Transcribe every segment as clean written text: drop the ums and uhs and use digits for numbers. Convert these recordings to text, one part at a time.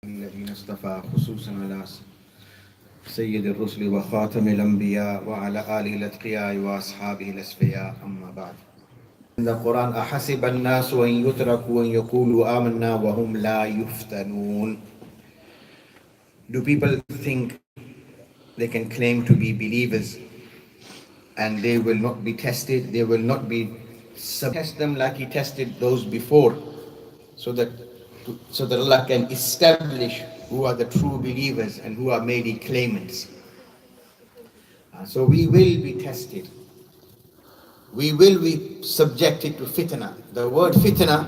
الذين اصطفى خصوصا على سيد الرسل وخاتم الأنبياء وعلى آله الأتقياء وأصحابه الأسفياء أما بعد. In the Quran, أحسب الناس أن يتركوا أن يقولوا آمنا وهم لا يفتنون. Do people think they can claim to be believers and they will not be tested? They will not be test them like He tested those before, so that Allah can establish who are the true believers and who are merely claimants. So we will be tested. We will be subjected to fitna. The word fitna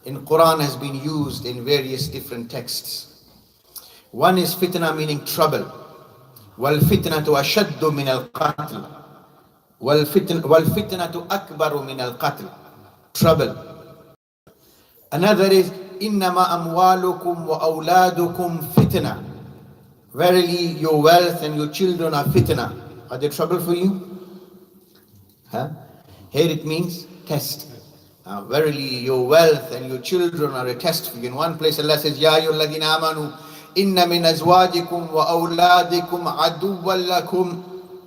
in Quran has been used in various different texts. One is fitna meaning trouble. Wal fitnatu ashaddu min al qatl. Wal fitnatu akbaru min al qatl. Trouble. Another is innama amwalukum wa awladukum fitna. Verily your wealth and your children are fitna. Are they trouble for you? Here it means test. Verily your wealth and your children are a test for you. In one place Allah says, Ya ayyuhalladhina amanu inna min azwajikum wa awladikum aduwwan lakum.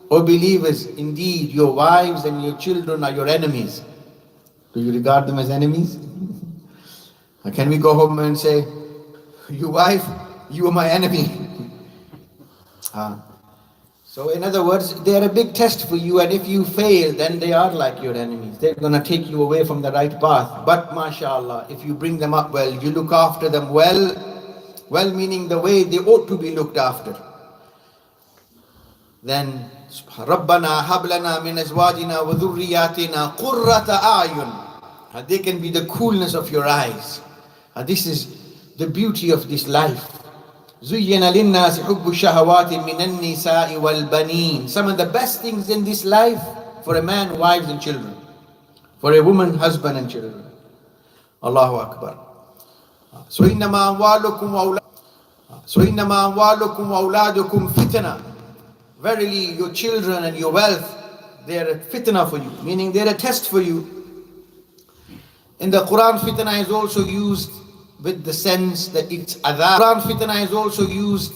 O believers, indeed your wives and your children are your enemies. Do you regard them as enemies? Can we go home and say, you wife, you are my enemy? So in other words, they are a big test for you, and if you fail, then they are like your enemies. They're going to take you away from the right path. But mashallah, if you bring them up well, you look after them well meaning the way they ought to be looked after, then Rabbana hablana min azwajina wa dhurriyatina qurrata a'yun. They can be the coolness of your eyes. This is the beauty of this life. زُيِّنَ لِلنَّاسِ حُبُّ الشَّهَوَاتِ مِنَ النِّسَاءِ وَالْبَنِينَ. Some of the best things in this life for a man, wives and children. For a woman, husband and children. Allahu Akbar. So إِنَّمَا أَمْوَالُكُمْ وَأَوْلَادُكُمْ fitna. Verily your children and your wealth, they are a fitna for you, meaning they are a test for you. In the Quran, fitna is also used with the sense that it's adhab. Quran fitna is also used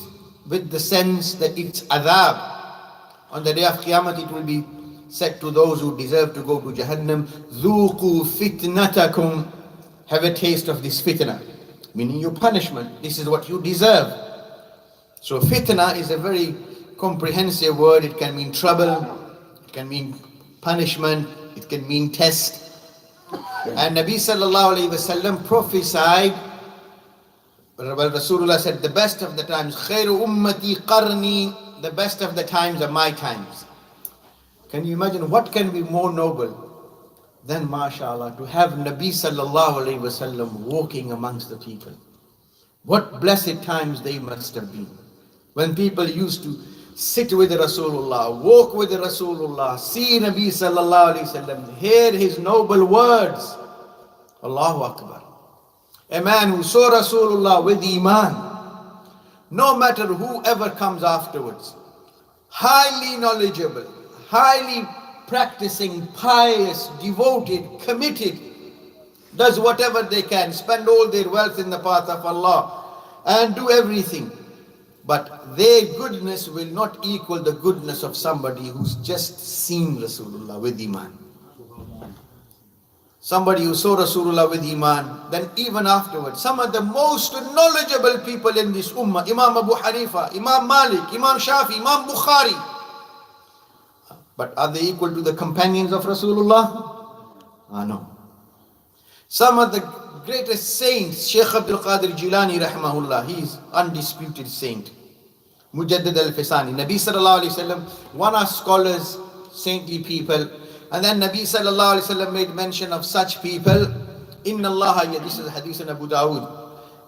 with the sense that it's adhab. On the day of Qiyamah it will be said to those who deserve to go to Jahannam, ذُوقُوا فِتْنَتَكُمْ. Have a taste of this fitna, meaning your punishment. This is what you deserve. So fitna is a very comprehensive word. It can mean trouble, it can mean punishment, it can mean test. And Nabi sallallahu alayhi wasallam prophesied, Rasulullah said, the best of the times, khairu ummati qarni, the best of the times are my times. Can you imagine what can be more noble than, mashallah, to have Nabi sallallahu alayhi wasallam walking amongst the people? What blessed times they must have been, when people used to sit with Rasulullah, walk with Rasulullah, see Nabi sallallahu alayhi wasallam, hear his noble words. Allahu Akbar. A man who saw Rasulullah with Iman, no matter whoever comes afterwards, highly knowledgeable, highly practicing, pious, devoted, committed, does whatever they can, spend all their wealth in the path of Allah and do everything. But their goodness will not equal the goodness of somebody who's just seen Rasulullah with Iman. Somebody who saw Rasulullah with Iman, then even afterwards, some of the most knowledgeable people in this Ummah, Imam Abu Hanifa, Imam Malik, Imam Shafi, Imam Bukhari. But are they equal to the companions of Rasulullah? No. Some of the greatest saints, Shaykh Abdul Qadir Jilani rahimahullah, he is undisputed saint. Mujaddid al-Fisani. Nabi sallallahu alayhi wasallam, one are scholars, saintly people, and then Nabi sallallahu alayhi wasallam made mention of such people. Inna Allah, this is a hadith in Abu Dawood.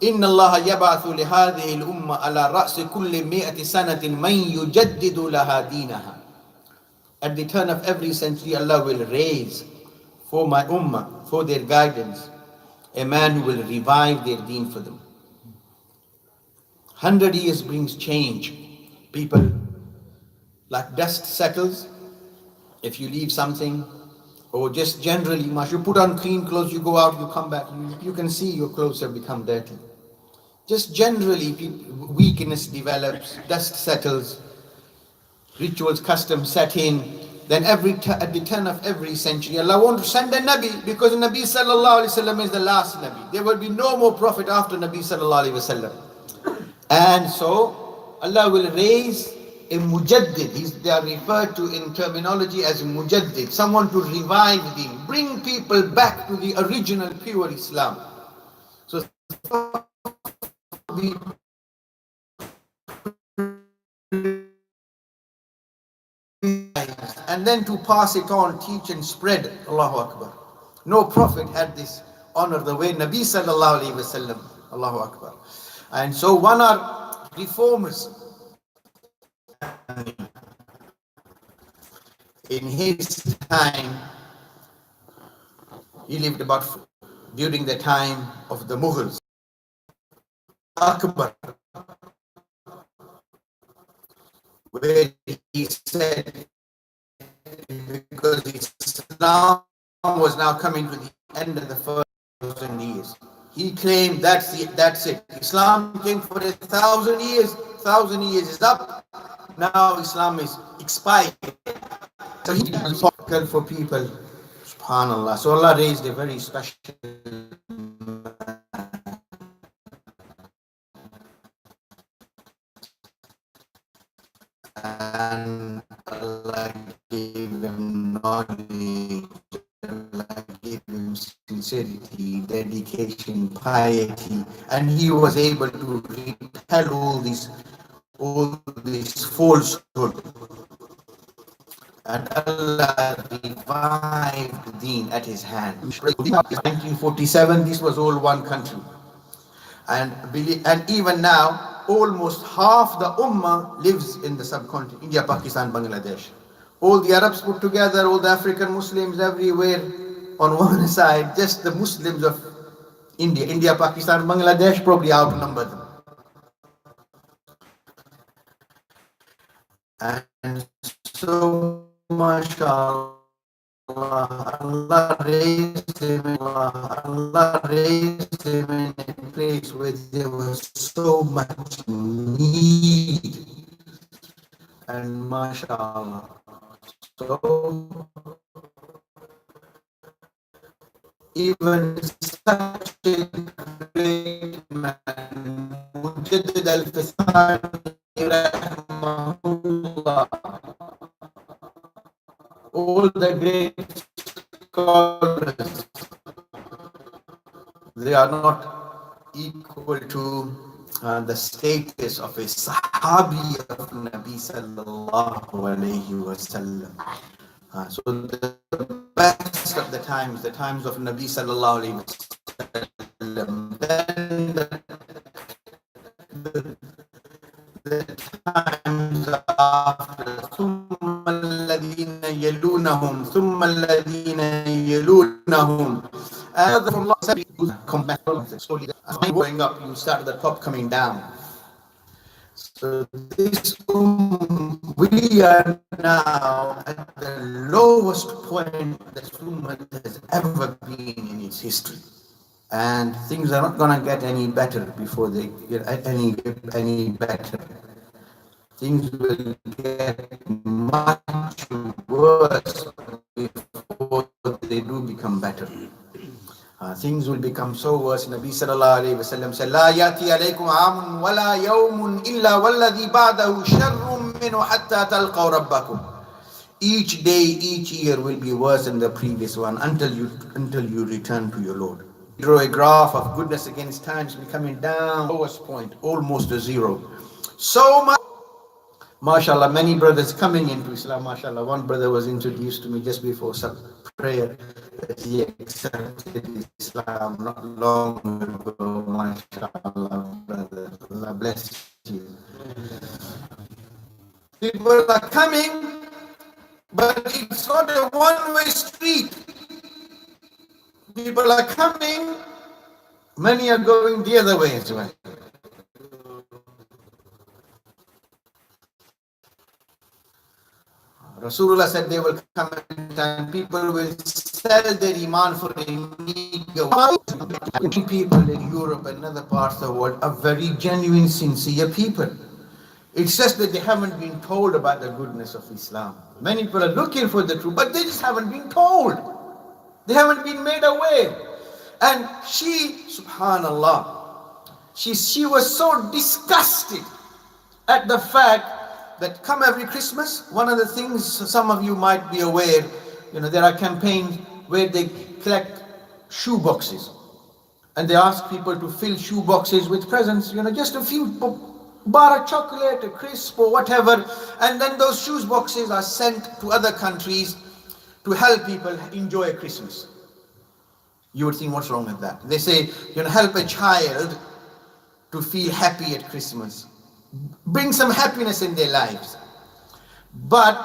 Inna Allah yab'athu li hadhihi al-umma ala ra'si kulli mi'ati sanatin man yujaddidu laha dinaha. At the turn of every century, Allah will raise for my ummah, for their guidance, a man who will revive their deen for them. 100 years brings change. People, like dust settles, if you leave something, or just generally, you put on clean clothes, you go out, you come back, you can see your clothes have become dirty. Just generally, weakness develops, dust settles, rituals, customs set in. Then at the turn of every century, Allah wants to send a Nabi, because Nabi sallallahu alaihi wasallam is the last Nabi. There will be no more prophet after Nabi sallallahu alaihi wasallam. And so Allah will raise a mujaddid. They are referred to in terminology as mujaddid, someone to revive deen, bring people back to the original pure Islam. So and then to pass it on, teach and spread. Allahu Akbar. No prophet had this honor the way Nabi sallallahu alaihi wasallam. Allahu Akbar. And so one are reformers. In his time, he lived about during the time of the Mughals. Akbar, where he said, because Islam was now coming to the end of the first 1,000 years. He claimed that's it. Islam came for 1,000 years. 1,000 years is up. Now Islam is expired. So he difficult for people. SubhanAllah. So Allah raised a very special and Allah gave him knowledge, Allah gave him sincerity, dedication, piety, and he was able to repel all this falsehood. And Allah revived deen at his hand. 1947, this was all one country. And even now, almost half the Ummah lives in the subcontinent, India, Pakistan, Bangladesh. All the Arabs put together, all the African Muslims everywhere on one side, just the Muslims of India, Pakistan, Bangladesh probably outnumber them. And so, mashallah, Allah raised him in a place where there was so much need. And mashallah, so even such a great man, Mujaddid al-Fasad, all the great scholars, they are not equal to the status of a Sahabi of Nabi sallallahu alayhi wa sallam. So the best of the times of Nabi sallallahu alayhi wa sallam, then the times after, ثم الذين يلونهم ثم الذين يلونهم. Allah said, slowly going up, you start at the top coming down. So this we are now at the lowest point that Ummah has ever been in its history. And things are not going to get any better before they get any better. Things will get much worse before they do become better. Things will become so worse. Nabi sallallahu alayhi wa sallam said, لا يأتي عليكم عام ولا يوم إلا والذي بعده شر منه حتى تلقوا ربكم. Each day, each year will be worse than the previous one until you return to your Lord. Draw a graph of goodness against times becoming down, lowest point, almost a zero. So much. MashaAllah, many brothers coming into Islam, MashaAllah. One brother was introduced to me just before prayer that he accepted Islam not long ago. MashaAllah, brother. Allah bless you. People are coming, but it's not a one-way street. People are coming, many are going the other way as well. Rasulullah said they will come and people will sell their iman for a meager. People in Europe and other parts of the world are very genuine, sincere people. It's just that they haven't been told about the goodness of Islam. Many people are looking for the truth, but they just haven't been told. They haven't been made aware. And she, subhanallah, she was so disgusted at the fact that come every Christmas, one of the things some of you might be aware, there are campaigns where they collect shoe boxes. And they ask people to fill shoe boxes with presents, just a few bar of chocolate, a crisp or whatever. And then those shoe boxes are sent to other countries to help people enjoy Christmas. You would think, what's wrong with that? They say, help a child to feel happy at Christmas. Bring some happiness in their lives. But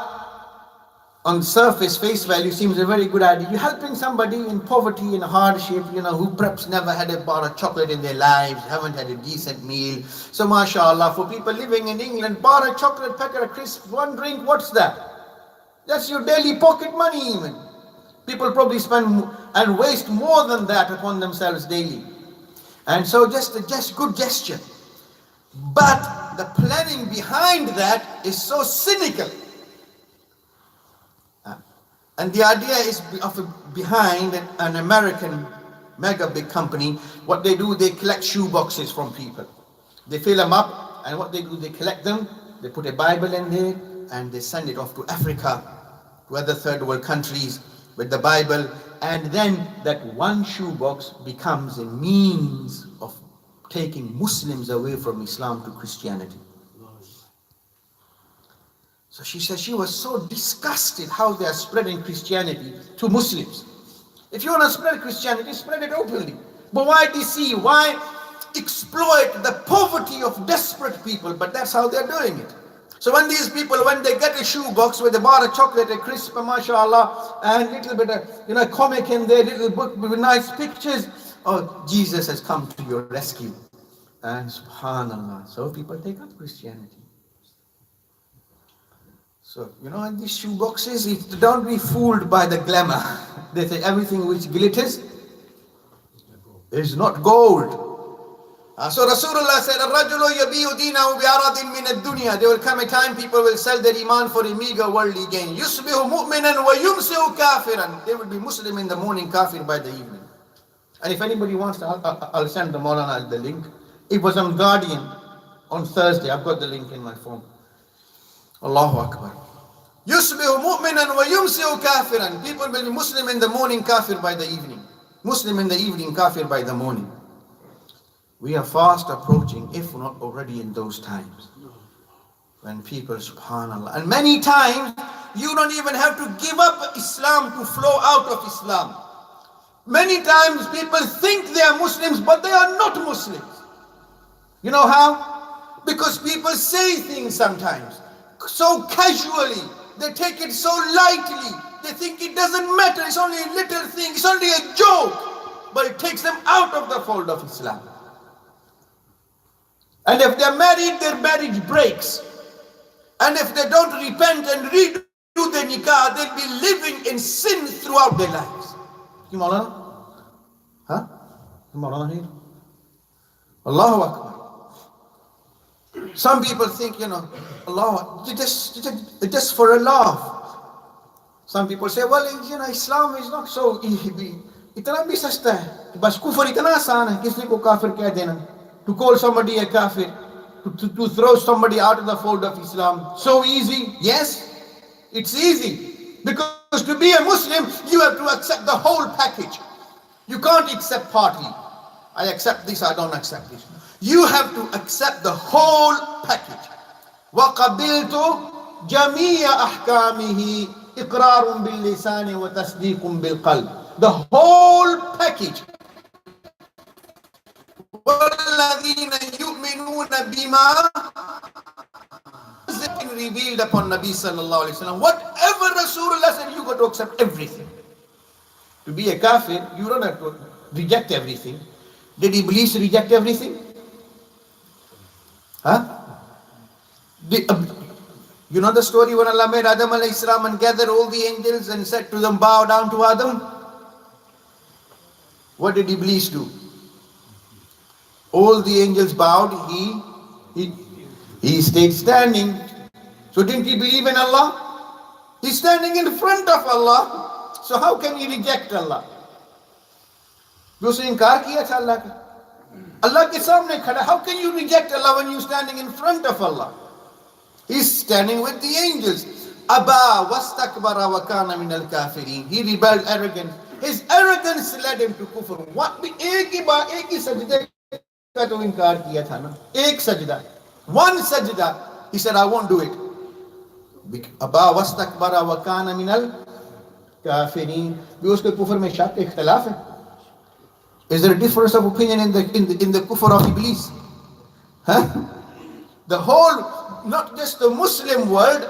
on the surface, face value seems a very good idea. You're helping somebody in poverty, in hardship, who perhaps never had a bar of chocolate in their lives, haven't had a decent meal. So mashallah, for people living in England, bar of chocolate, packet of crisps, one drink, what's that? That's your daily pocket money even. People probably spend and waste more than that upon themselves daily. And so just good gesture. But the planning behind that is so cynical. And the idea is behind an American mega big company. What they do, they collect shoe boxes from people. They fill them up, and what they do, they collect them, they put a Bible in there, and they send it off to Africa, to other third world countries with the Bible. And then that one shoe box becomes a means of taking Muslims away from Islam to Christianity. So she says she was so disgusted how they are spreading Christianity to Muslims. If you want to spread Christianity, spread it openly. But why deceive? Why exploit the poverty of desperate people? But that's how they're doing it. So when these people, when they get a shoe box with a bar of chocolate, a crisp, mashallah, and a little bit of, comic in there, little book with nice pictures, oh, Jesus has come to your rescue. And subhanallah, so people take up Christianity. So, in these shoe boxes, don't be fooled by the glamour. They say everything which glitters is not gold. So Rasulullah said, "Ar-rajulu yabi'u dinahu bi'aradin min ad-dunya." There will come a time people will sell their iman for a meager worldly gain. Yusbihu mu'minan wa yumsihu kafiran. They will be Muslim in the morning, kafir by the evening. And if anybody wants to, I'll send the Maulana the link. It was on Guardian on Thursday. I've got the link in my phone. Allahu Akbar. Yusbihu mu'minan wa yumsihu kafiran. People will be Muslim in the morning, kafir by the evening. Muslim in the evening, kafir by the morning. We are fast approaching, if not already in those times. When people, subhanallah. And many times, you don't even have to give up Islam to flow out of Islam. Many times people think they are Muslims, but they are not Muslims. You know how? Because people say things sometimes so casually. They take it so lightly. They think it doesn't matter. It's only a little thing. It's only a joke. But it takes them out of the fold of Islam. And if they're married, their marriage breaks. And if they don't repent and redo the nikah, they'll be living in sin throughout their lives. You Maulana? Huh? You Maulana here? Allahu Akbar. Some people think, Allah, just for a laugh. Some people say, well, Islam is not so easy. Itna bhi sasta hai. Bas kufr itna aasan hai. Kisi ko kafir keh dena. To call somebody a kafir. To throw somebody out of the fold of Islam. So easy? Yes, it's easy. Because to be a Muslim, you have to accept the whole package. You can't accept partly. I accept this, I don't accept this. You have to accept the whole package. وَقَبِلْتُ جَمِيعَ أَحْكَامِهِ إِقْرَارٌ بِاللِّسَانِ وَتَصْدِيقٌ بِالْقَلْبِ. The whole package. وَالَّذِينَ يُؤْمِنُونَ بِمَا has been revealed upon Nabi sallallahu alayhi wa sallam. Whatever Rasulullah said, you got to accept everything. To be a kafir, you don't have to reject everything. Did Iblis reject everything? Huh? You know the story when Allah made Adam alayhi salam and gathered all the angels and said to them, bow down to Adam? What did Iblis do? All the angels bowed, he stayed standing. So didn't he believe in Allah? He's standing in front of Allah. So how can he reject Allah? उसने इनकार किया था अल्लाह का. Allah के सामने खड़ा. How can you reject Allah when you're standing in front of Allah? He's standing with the angels. Aba wastakbara wa kana min al-kafirin. He rebelled arrogant. His arrogance led him to kufr. What? एक ही सजदे का तो इनकार किया था ना. एक सजदा. One sajda. He said, I won't do it. Aba wastakbara wa kana min al-kafirin. भी उसके कुफर में शक इख्तिलाफ है. Is there a difference of opinion in the kufr of Iblis? Huh? The whole, not just the Muslim world,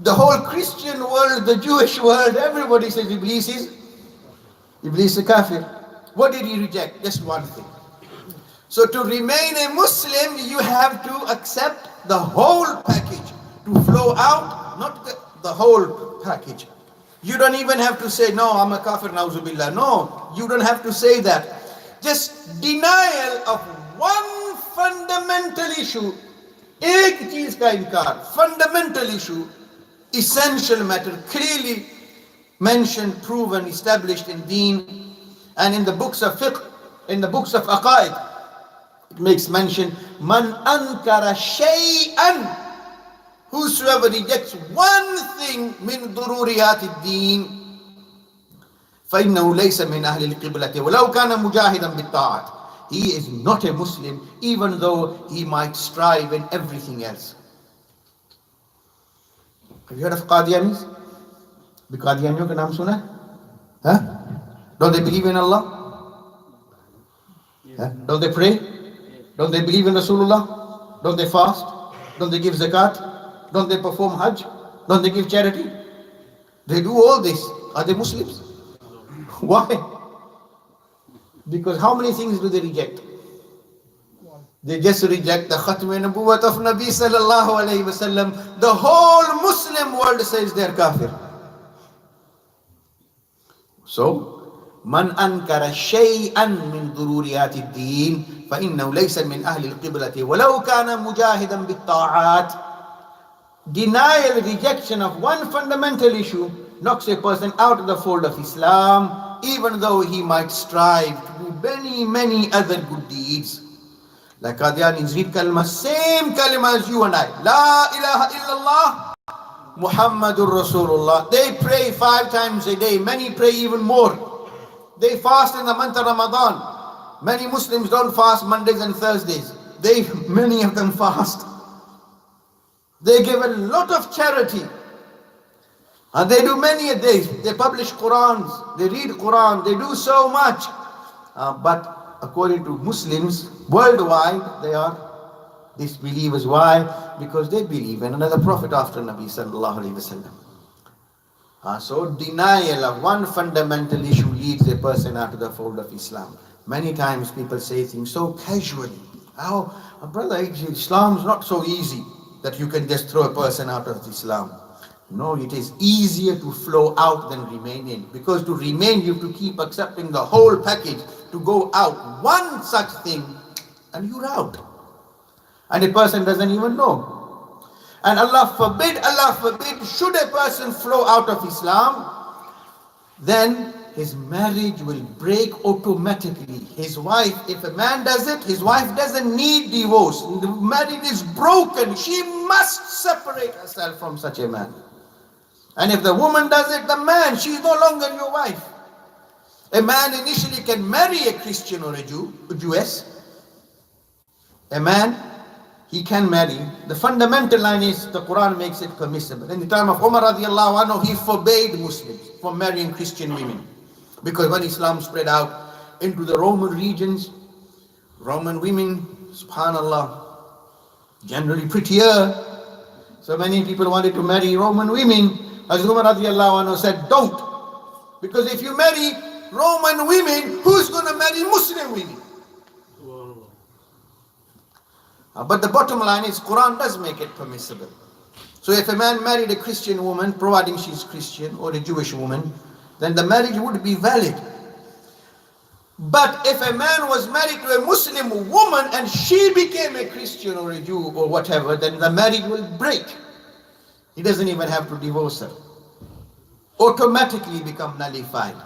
the whole Christian world, the Jewish world, everybody says Iblis is a kafir. What did he reject? Just one thing. So to remain a Muslim, you have to accept the whole package. To flow out, not the whole package. You don't even have to say, no, I'm a kafir, na'uzubillah. No, you don't have to say that. Just denial of one fundamental issue. एक चीज का इनकार, fundamental issue, essential matter, clearly mentioned, proven, established in deen and in the books of fiqh, in the books of aqaid. It makes mention, man ankara shay'an, whosoever rejects one thing min dururiyat ad-din فإنه ليس من أهل القبلة ولو كان مجاهدا بالطاعات. He is not a Muslim even though he might strive in everything else. Have you heard of Qadianis? The Qadianiyon ka naam suna? Huh? Don't they believe in Allah? Huh? Don't they pray? Don't they believe in Rasulullah? Don't they fast? Don't they give zakat? Don't they perform hajj? Don't they give charity? They do all this. Are they Muslims? Why? Because how many things do they reject? They just reject the khatm nubuwwat of Nabi sallallahu alayhi wasallam. The whole Muslim world says they're kafir. So, man ankara shay'an min dururiyat ad-din fa innahu laysa min ahli al-qiblati walau kana mujahidan bit-ta'at. Denial, rejection of one fundamental issue knocks a person out of the fold of Islam, even though he might strive to do many other good deeds. Like Qadianis read kalma, same kalima as you and I. La ilaha illallah, Muhammadur Rasulullah. They pray 5 times a day. Many pray even more. They fast in the month of Ramadan. Many Muslims don't fast Mondays and Thursdays. Many of them fast. They give a lot of charity. And they do many a day. They publish Qurans. They read Quran. They do so much. But according to Muslims worldwide, they are disbelievers. Why? Because they believe in another prophet after Nabi sallallahu alaihi wasallam. So denial of one fundamental issue leads a person out of the fold of Islam. Many times people say things so casually. Oh, brother, Islam is not so easy that you can just throw a person out of Islam. No, it is easier to flow out than remain in. Because to remain, you have to keep accepting the whole package. To go out, one such thing, and you're out. And a person doesn't even know. And Allah forbid, should a person flow out of Islam, then his marriage will break automatically. His wife, if a man does it, his wife doesn't need divorce. The marriage is broken. She must separate herself from such a man. And if the woman does it, the man, she's no longer your wife. A man initially can marry a Christian or a Jew, a Jewess. A man, he can marry. The fundamental line is the Quran makes it permissible. In the time of Umar radiallahu anhu, he forbade Muslims from marrying Christian women. Because when Islam spread out into the Roman regions, Roman women, subhanallah, generally prettier. So many people wanted to marry Roman women. As Umar radiallahu anhu said, don't. Because if you marry Roman women, who's going to marry Muslim women? But the bottom line is Quran does make it permissible. So if a man married a Christian woman, providing she's Christian, or a Jewish woman, then the marriage would be valid. But if a man was married to a Muslim woman and she became a Christian or a Jew or whatever, then the marriage will break. He doesn't even have to divorce her. Automatically become nullified.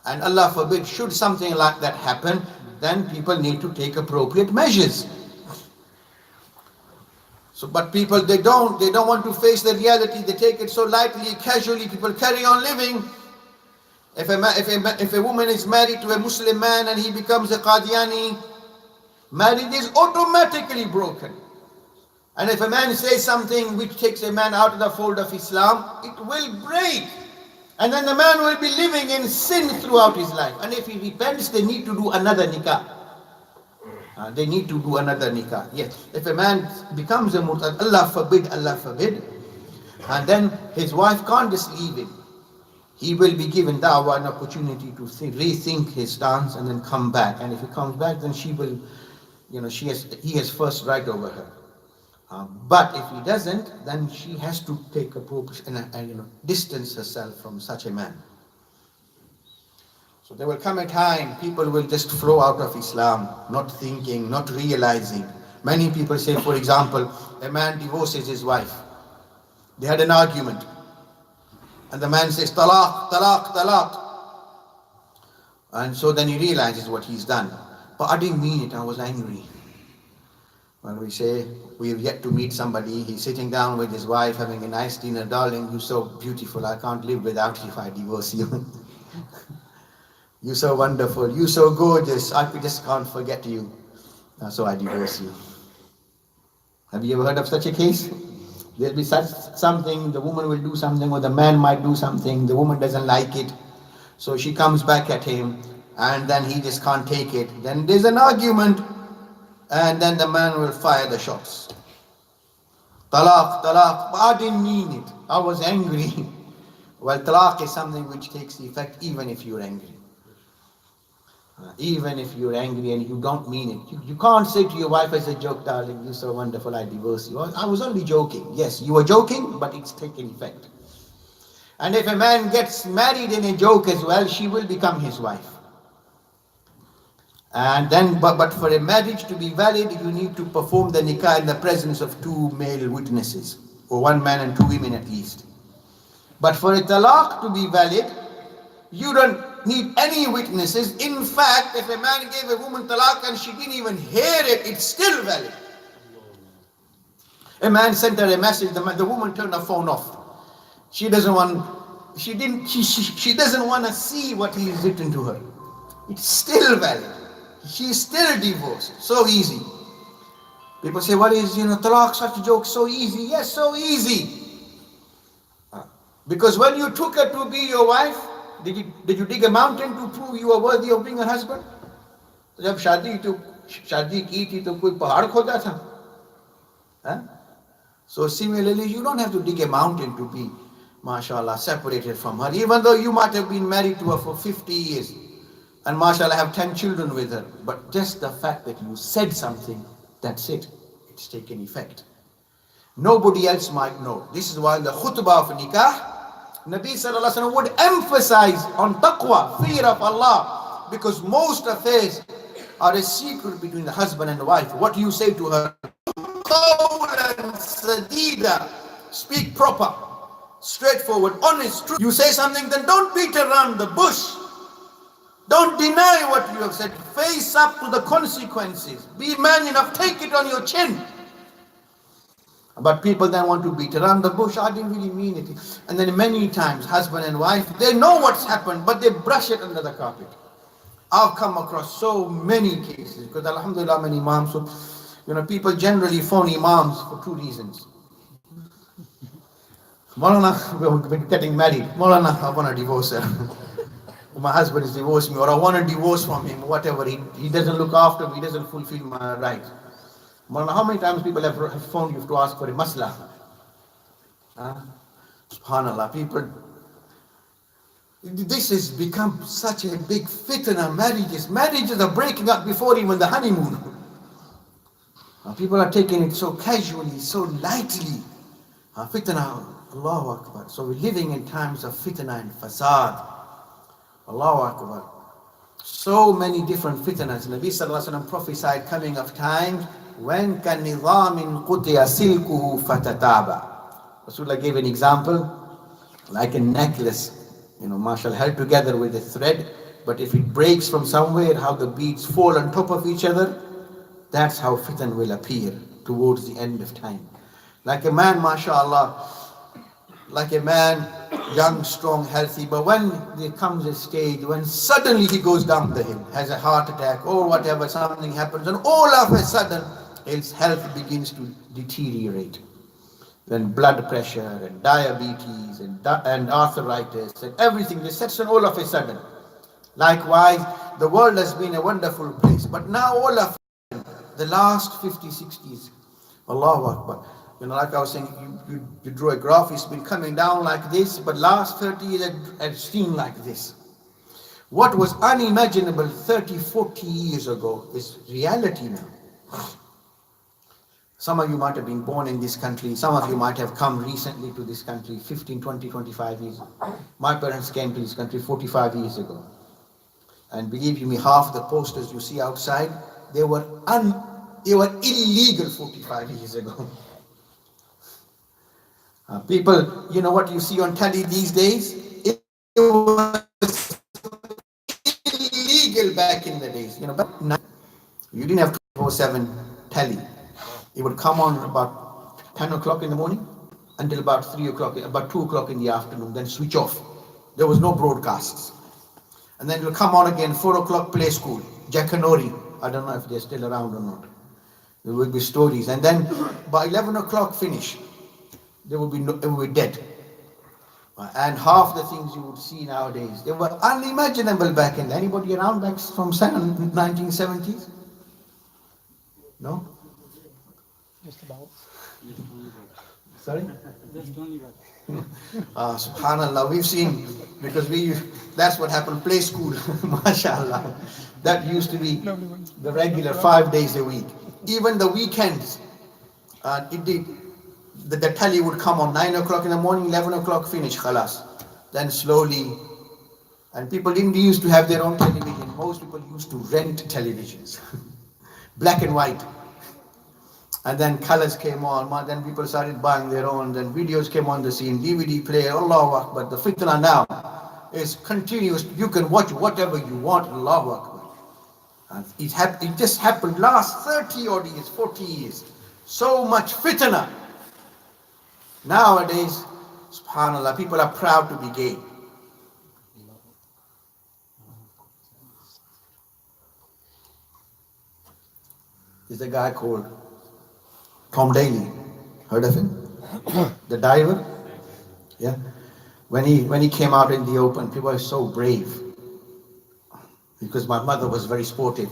And Allah forbid, should something like that happen, then people need to take appropriate measures. So, but people, they don't want to face the reality. They take it so lightly, casually. People carry on living. If a woman is married to a Muslim man and he becomes a Qadiani, marriage is automatically broken. And if a man says something which takes a man out of the fold of Islam, it will break. And then the man will be living in sin throughout his life. And if he repents, they need to do another nikah. They need to do another nikah. Yes, if a man becomes a murtad, Allah forbid, and then his wife can't just leave him. He will be given da'wah, an opportunity to rethink his stance and then come back. And if he comes back, then she will, he has first right over her. But if he doesn't, then she has to take appropriate and distance herself from such a man. So there will come a time people will just flow out of Islam, not thinking, not realizing. Many people say, for example, a man divorces his wife. They had an argument. And the man says, talaq, talaq, talaq. And so then he realizes what he's done. But I didn't mean it, I was angry. When we say we have yet to meet somebody, he's sitting down with his wife, having a nice dinner, darling, you're so beautiful, I can't live without you if I divorce you. You're so wonderful, you're so gorgeous, I just can't forget you. So I divorce you. Have you ever heard of such a case? There'll be something, the woman will do something, or the man might do something, the woman doesn't like it. So she comes back at him, and then he just can't take it. Then there's an argument, and then the man will fire the shots. Talaq, talaq, but I didn't mean it, I was angry. Well, talaq is something which takes effect even if you're angry. Even if you're angry and you don't mean it. You can't say to your wife as a joke, darling, you're so wonderful, I divorce you. I was only joking. Yes, you were joking, but it's taken effect. And if a man gets married in a joke as well, she will become his wife. And then, but for a marriage to be valid, you need to perform the nikah in the presence of two male witnesses, or one man and two women at least. But for a talaq to be valid, you don't need any witnesses. In fact, if a man gave a woman talaq and she didn't even hear it, it's still valid. A man sent her a message, the woman turned her phone off. She doesn't want to see what he has written to her. It's still valid. She's still divorced. So easy. People say, what is, talaq, such a joke, so easy. Yes, so easy. Because when you took her to be your wife, did you dig a mountain to prove you are worthy of being her husband? जब शादी की थी तो कोई पहाड़ खोदा था? So similarly, you don't have to dig a mountain to be, mashallah, separated from her, even though you might have been married to her for 50 years and mashallah have 10 children with her. But just the fact that you said something, that's it. It's taken effect. Nobody else might know. This is why the khutbah of nikah, Nabi sallallahu alaihi wasallam would emphasize on taqwa, fear of Allah, because most affairs are a secret between the husband and the wife. What do you say to her? Qawlan sadida. Speak proper, straightforward, honest, truth. You say something, then don't beat around the bush. Don't deny what you have said. Face up to the consequences. Be man enough, take it on your chin. But people then want to beat around the bush. I didn't really mean it. And then many times, husband and wife, they know what's happened, but they brush it under the carpet. I've come across so many cases, because alhamdulillah, many imams, so, people generally phone imams for two reasons. Maulana, we're getting married. Maulana, I want to divorce her. My husband is divorcing me, or I want a divorce from him, whatever. He doesn't look after me, he doesn't fulfill my rights. How many times people have phoned you to ask for a maslah? Subhanallah, people, this has become such a big fitna. Marriages are breaking up before even the honeymoon. People are taking it so casually, so lightly. Fitna, Allahu Akbar. So we're living in times of fitna and fasad. Allahu Akbar. So many different fitnas. Nabi sallallahu alaihi wasallam prophesied coming of times when kan nizamin qutiya silkuhu fatataba. Rasulullah gave an example like a necklace, Marshall, held together with a thread, but if it breaks from somewhere, how the beads fall on top of each other, that's how fitan will appear towards the end of time. Like a man, mashallah, like a man, young, strong, healthy, but when there comes a stage when suddenly he goes down the hill, has a heart attack or whatever, something happens, and all of a sudden his health begins to deteriorate. Then blood pressure and diabetes and arthritis and everything just sets in all of a sudden. Likewise, the world has been a wonderful place, but now all of the last 50, 60s, Allahu Akbar. Like I was saying, you draw a graph, it's been coming down like this, but last 30 years it's seen like this. What was unimaginable 30, 40 years ago is reality now. Some of you might have been born in this country, some of you might have come recently to this country 15, 20, 25 years ago. My parents came to this country 45 years ago. And believe you me, half the posters you see outside, they were illegal 45 years ago. People, what you see on telly these days, it was illegal back in the days. But now, you didn't have 24/7 telly. It would come on about 10 o'clock in the morning until about 3 o'clock, about 2 o'clock in the afternoon, then switch off. There was no broadcasts. And then it will come on again, 4 o'clock, play school, Jack and Ori. I don't know if they're still around or not. There will be stories. And then by 11 o'clock, finish. It will be dead. And half the things you would see nowadays, they were unimaginable back in. Anybody around back from 1970s? No? Just about. Sorry? Just only about. Subhanallah, we've seen, because that's what happened, play school, mashallah. That used to be the regular 5 days a week. Even the weekends, the telly would come on 9 o'clock in the morning, 11 o'clock, finish, khalas. Then slowly, and people didn't used to have their own television. Most people used to rent televisions, black and white. And then colors came on, then people started buying their own, then videos came on the scene, DVD player, Allahu Akbar. The fitna now is continuous. You can watch whatever you want, Allahu Akbar. And it just happened last 30 odd years, 40 years. So much fitna. Nowadays, subhanallah, people are proud to be gay. There's a guy called Tom Daly. Heard of him? The diver? Yeah. When he came out in the open, people were so brave. Because my mother was very sportive.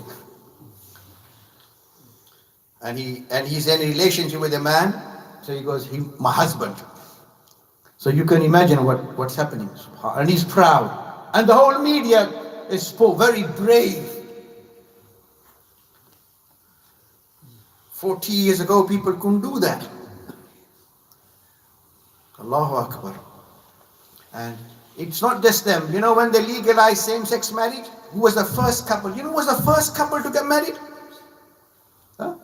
And he's in a relationship with a man, so he goes, my husband. So you can imagine what's happening. And he's proud. And the whole media is very brave. 40 years ago, people couldn't do that. Allahu Akbar. And it's not just them. When they legalized same-sex marriage, who was the first couple? Who was the first couple to get married? Huh?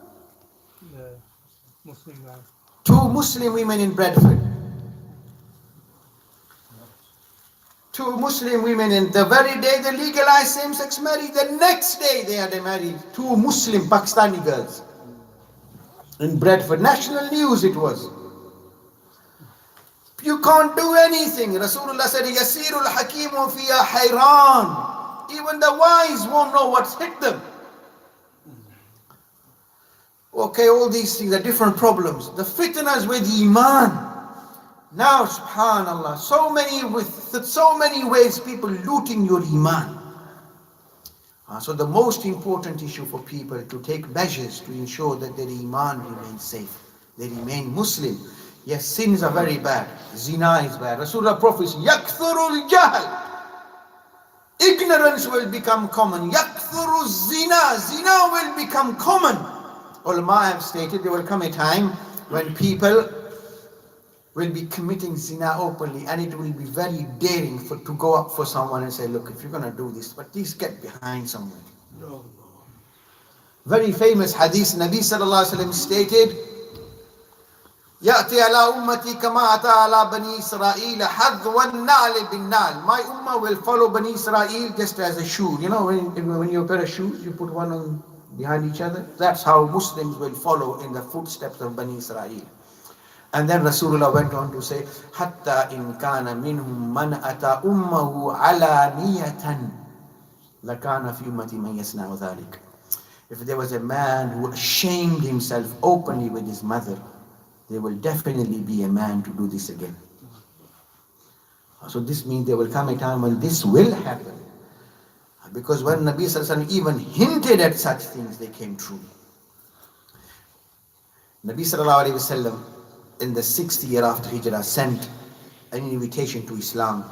The Muslim guy. 2 Muslim women in Bradford. 2 Muslim women, in the very day they legalized same-sex marriage, the next day they had married 2 Muslim Pakistani girls. In Bradford, national news it was. You can't do anything. Rasulullah said, Yasirul Hakimu fiya hayran. Even the wise won't know what's hit them. Okay, all these things are different problems. The fitnas with Iman. Now, subhanallah, so many ways people looting your Iman. So the most important issue for people to take measures to ensure that their Iman remains safe. They remain Muslim. Yes, sins are very bad. Zina is bad. Rasulullah prophets, Yakthurul Jahl. Ignorance will become common. Yakthurul Zina. Zina will become common. Ulama have stated there will come a time when people will be committing zina openly, and it will be very daring to go up for someone and say, look, if you're going to do this, but please get behind someone. Very famous hadith, Nabi sallallahu alaihi wasallam stated, يأتي على أمتي كما أتى على بني إسرائيل حذو النعل بالنعل. My ummah will follow Bani Israel just as a shoe. You know, when you pair of shoes, you put one on behind each other. That's how Muslims will follow in the footsteps of Bani Israel. And then Rasulullah went on to say, حتى إن كان منهم من أتى أمه علانية لكان في أمتي من يصنع ذلك. If there was a man who shamed himself openly with his mother, there will definitely be a man to do this again. So this means there will come a time when this will happen. Because when Nabi Sallallahu Alaihi Wasallam even hinted at such things, they came true. Nabi Sallallahu Alaihi Wasallam, in the 6th year after Hijrah, sent an invitation to Islam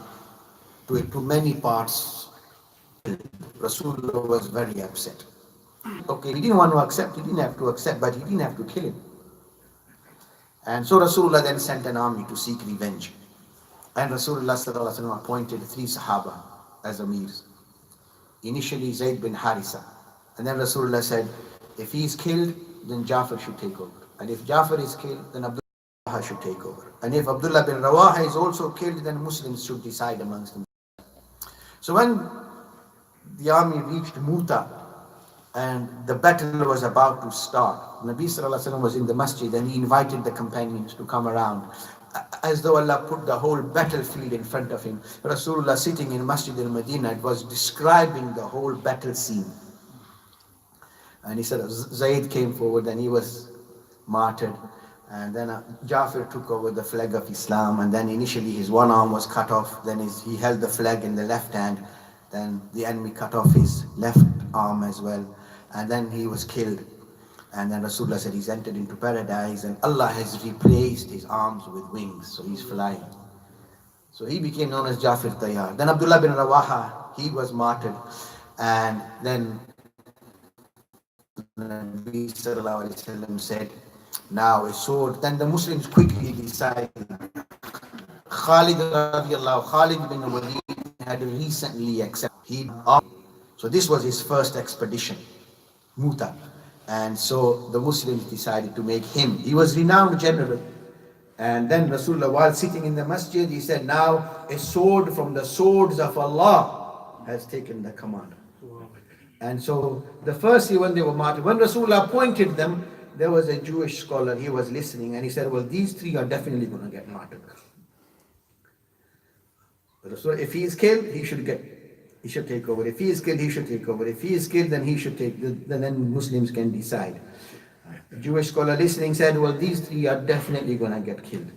to many parts. Rasulullah was very upset. Okay, he didn't want to accept, he didn't have to accept, but he didn't have to kill him. And so Rasulullah then sent an army to seek revenge. And Rasulullah sallallahu alaihi wasallam appointed 3 Sahaba as amirs. Initially Zayd bin Harisa. And then Rasulullah said, if he is killed, then Jafar should take over. And if Jafar is killed, then Abdullah should take over. And if Abdullah bin Rawaha is also killed, then Muslims should decide amongst themselves. So when the army reached Muta, and the battle was about to start, Nabi Sallallahu Alaihi Wasallam was in the Masjid, and he invited the companions to come around, as though Allah put the whole battlefield in front of him. Rasulullah sitting in Masjid al-Madinah, it was describing the whole battle scene. And he said, Zayd came forward and he was martyred. And then Jafar took over the flag of Islam, and then initially his one arm was cut off, then he held the flag in the left hand, then the enemy cut off his left arm as well, and then he was killed. And then Rasulullah said he's entered into paradise, and Allah has replaced his arms with wings, so he's flying. So he became known as Jafar Tayyar. Then Abdullah bin Rawaha, he was martyred, and then Nabi Sallallahu Alaihi Wasallam said, now a sword. Then the Muslims quickly decided. Khalid bin Walid had recently accepted. So this was his first expedition, Muta. And so the Muslims decided to make him. He was renowned general. And then Rasulullah, while sitting in the masjid, he said, now a sword from the swords of Allah has taken the command. And so the first year when they were martyred, when Rasulullah appointed them, there was a Jewish scholar, he was listening, and he said, well, these 3 are definitely going to get martyred. So if he is killed, he should take over. If he is killed, he should take over. If he is killed, then he should take, then Muslims can decide. The Jewish scholar listening said, well, these 3 are definitely going to get killed.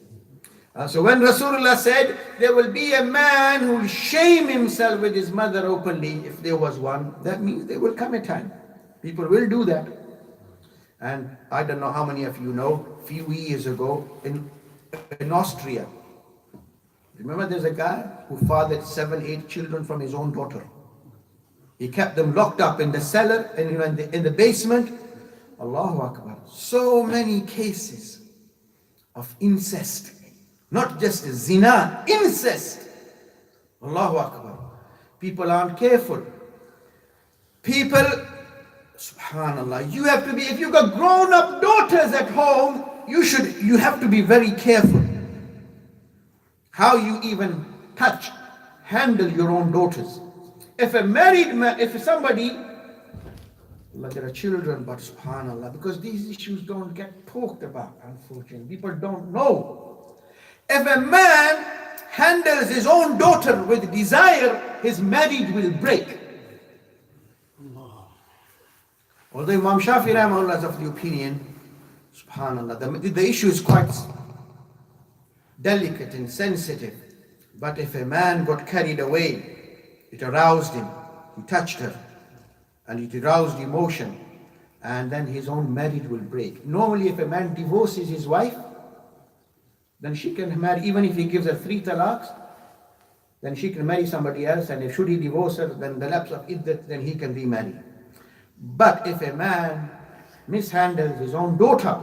So when Rasulullah said, there will be a man who will shame himself with his mother openly, if there was one, that means there will come a time. People will do that. And I don't know how many of you know, a few years ago in Austria, remember there's a guy who fathered 7, 8 children from his own daughter. He kept them locked up in the cellar and in the basement. Allahu Akbar. So many cases of incest. Not just zina, incest. Allahu Akbar. People aren't careful. People, subhanallah, you have to be, if you've got grown-up daughters at home, you have to be very careful how you even handle your own daughters. If a married man, if somebody, there are children, but subhanallah, because these issues don't get talked about, unfortunately. People don't know. If a man handles his own daughter with desire, his marriage will break. Although Imam Shafi Rahimahullah is of the opinion, subhanallah, the issue is quite delicate and sensitive. But if a man got carried away, it aroused him, he touched her, and it aroused emotion, and then his own marriage will break. Normally, if a man divorces his wife, then she can marry, even if he gives her 3 talaqs, then she can marry somebody else, and if should he divorce her, then the lapse of iddat, then he can remarry. But if a man mishandles his own daughter,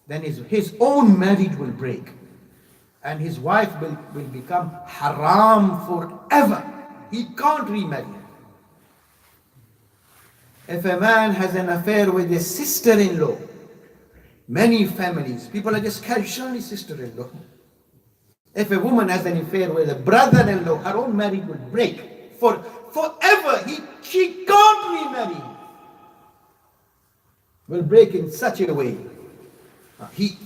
then his own marriage will break. and his wife will become haram forever. He can't remarry her. If a man has an affair with his sister-in-law, many families, people are just casually sister-in-law. If a woman has an affair with a brother-in-law, her own marriage will break forever. She can't remarry him. Will break in such a way.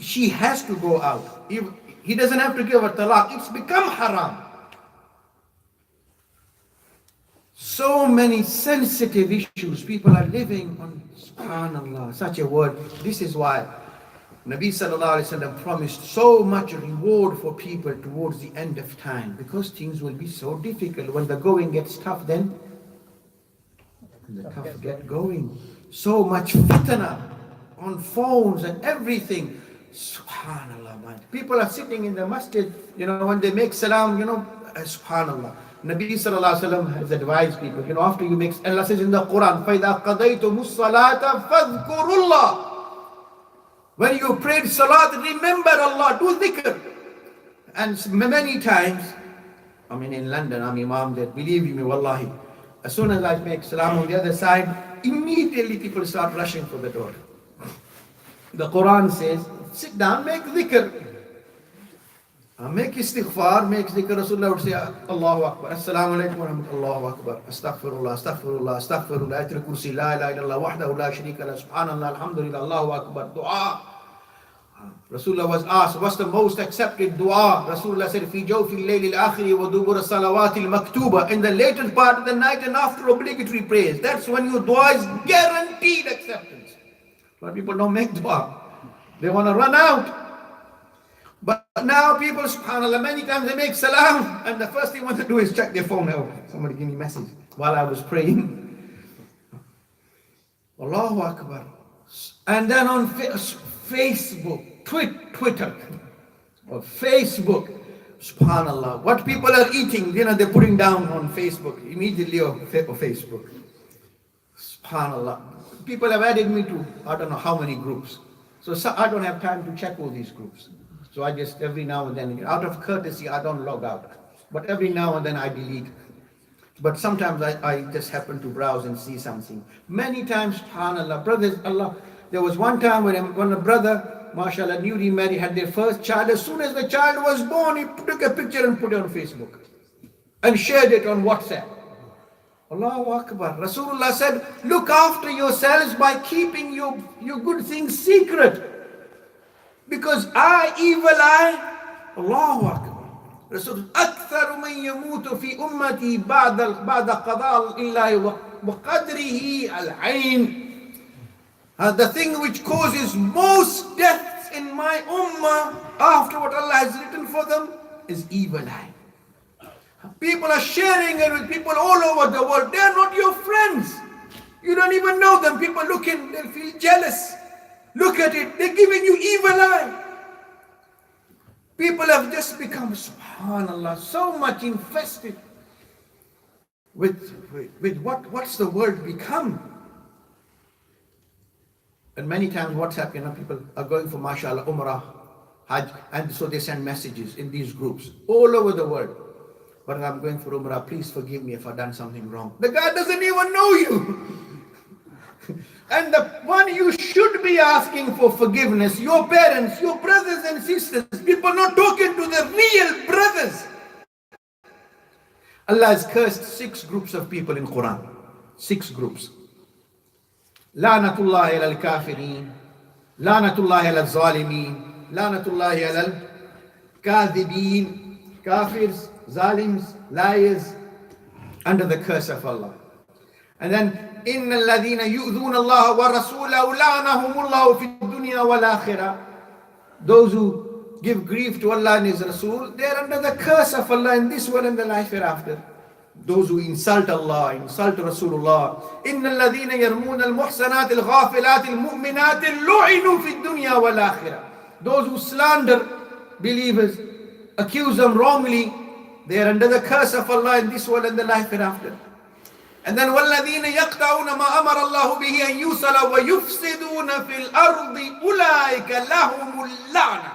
She has to go out. He doesn't have to give her talaq. It's become haram. So many sensitive issues. People are living on, subhanallah, such a word. This is why Nabi sallallahu alaihi wasallam promised so much reward for people towards the end of time, because things will be so difficult. When the going gets tough, then the tough get going. So much fitna on phones and everything. Subhanallah, man. People are sitting in the masjid, when they make salam, subhanallah. Nabi sallallahu alaihi wasallam has advised people, after you make, Allah says in the Quran, فَإِذَا قَضَيْتُمُ الصَّلَاةَ فَاذْكُرُوا اللَّهَ. When you prayed salat, remember Allah, do dhikr. And many times, in London, I'm imam there, believe me, wallahi, as soon as I make salam on the other side, immediately people start rushing for the door. The Quran says, sit down, make dhikr. Make istighfar, make dhikr. Rasulullah would say, Allahu Akbar, Assalamu alaikum wa rahmatullahi, Allahu Akbar, Astaghfirullah, Astaghfirullah, Astaghfirullah, Ayatul Kursi, La ilaha illallah, wahdahu la sharika lah, Subhanallah, Alhamdulillah, Allahu Akbar, dua. Rasulullah was asked, what's the most accepted dua? Rasulullah said, Fi jawfi al-layli al-akhiri wa dubura salawati al-maktuba. In the later part of the night and after obligatory prayers. That's when your dua is guaranteed acceptance. But people don't make dua. They want to run out. But now people, subhanAllah, many times they make salam and the first thing they want to do is check their phone. Oh, somebody give me a message while I was praying. Allahu Akbar. And then on Facebook, Twitter, or Facebook, subhanAllah, what people are eating, they're putting down on Facebook, immediately on Facebook. SubhanAllah. People have added me to, I don't know how many groups. So I don't have time to check all these groups. So I just, every now and then, out of courtesy, I don't log out. But every now and then I delete. But sometimes I just happen to browse and see something. Many times, subhanAllah, brothers, Allah, there was one time when a brother, mashallah, newly married, had their first child. As soon as the child was born, he took a picture and put it on Facebook. And shared it on WhatsApp. Allahu Akbar. Rasulullah said, look after yourselves by keeping your good things secret. Because evil eye, Allahu Akbar. Rasul, أكثر من يموت في أمتي بعد قضاء الله وقدره العين. The thing which causes most deaths in my ummah after what Allah has written for them is evil eye. People are sharing it with people all over the world. They are not your friends. You don't even know them. People look in, they'll feel jealous. Look at it. They're giving you evil eye. People have just become, subhanAllah, so much infested with what's the world become. And many times what's happening, people are going for mashallah, umrah, hajj, and so they send messages in these groups all over the world. But I'm going for umrah, please forgive me if I've done something wrong. The guy doesn't even know you. And the one you should be asking for forgiveness, your parents, your brothers and sisters, people not talking to the real brothers. Allah has cursed 6 groups of people in Quran. 6 groups. La'natullahi ala al-kafirin, La'natullahi ala al-zalimin, La'natullahi ala al-kadhibin, kafirs, zalims, liars, under the curse of Allah. And then, إِنَّ الَّذِينَ يُؤْذُونَ اللَّهَ وَرَسُولَهُ لَعْنَهُمُ اللَّهُ فِي الدُّنْيَا وَالْآخِرَةِ. Those who give grief to Allah and His Rasul, they are under the curse of Allah in this world and the life hereafter. Those who insult Allah, insult Rasulullah. إِنَّ الَّذِينَ يَرْمُونَ الْمُحْسَنَاتِ الْغَافِلَاتِ الْمُؤْمِنَاتِ اللُّعِنُوا فِي الدُّنْيَا وَالْآخِرَةِ. Those who slander believers, accuse them wrongly, they are under the curse of Allah in this world and the life hereafter. And then وَالَّذِينَ يَقْطَعُونَ مَا أَمَرَ اللَّهُ بِهِ أَن يُوصَلَ وَيُفْسِدُونَ فِي الْأَرْضِ أُولَٰئِكَ لَهُمُ اللَّعْنَةُ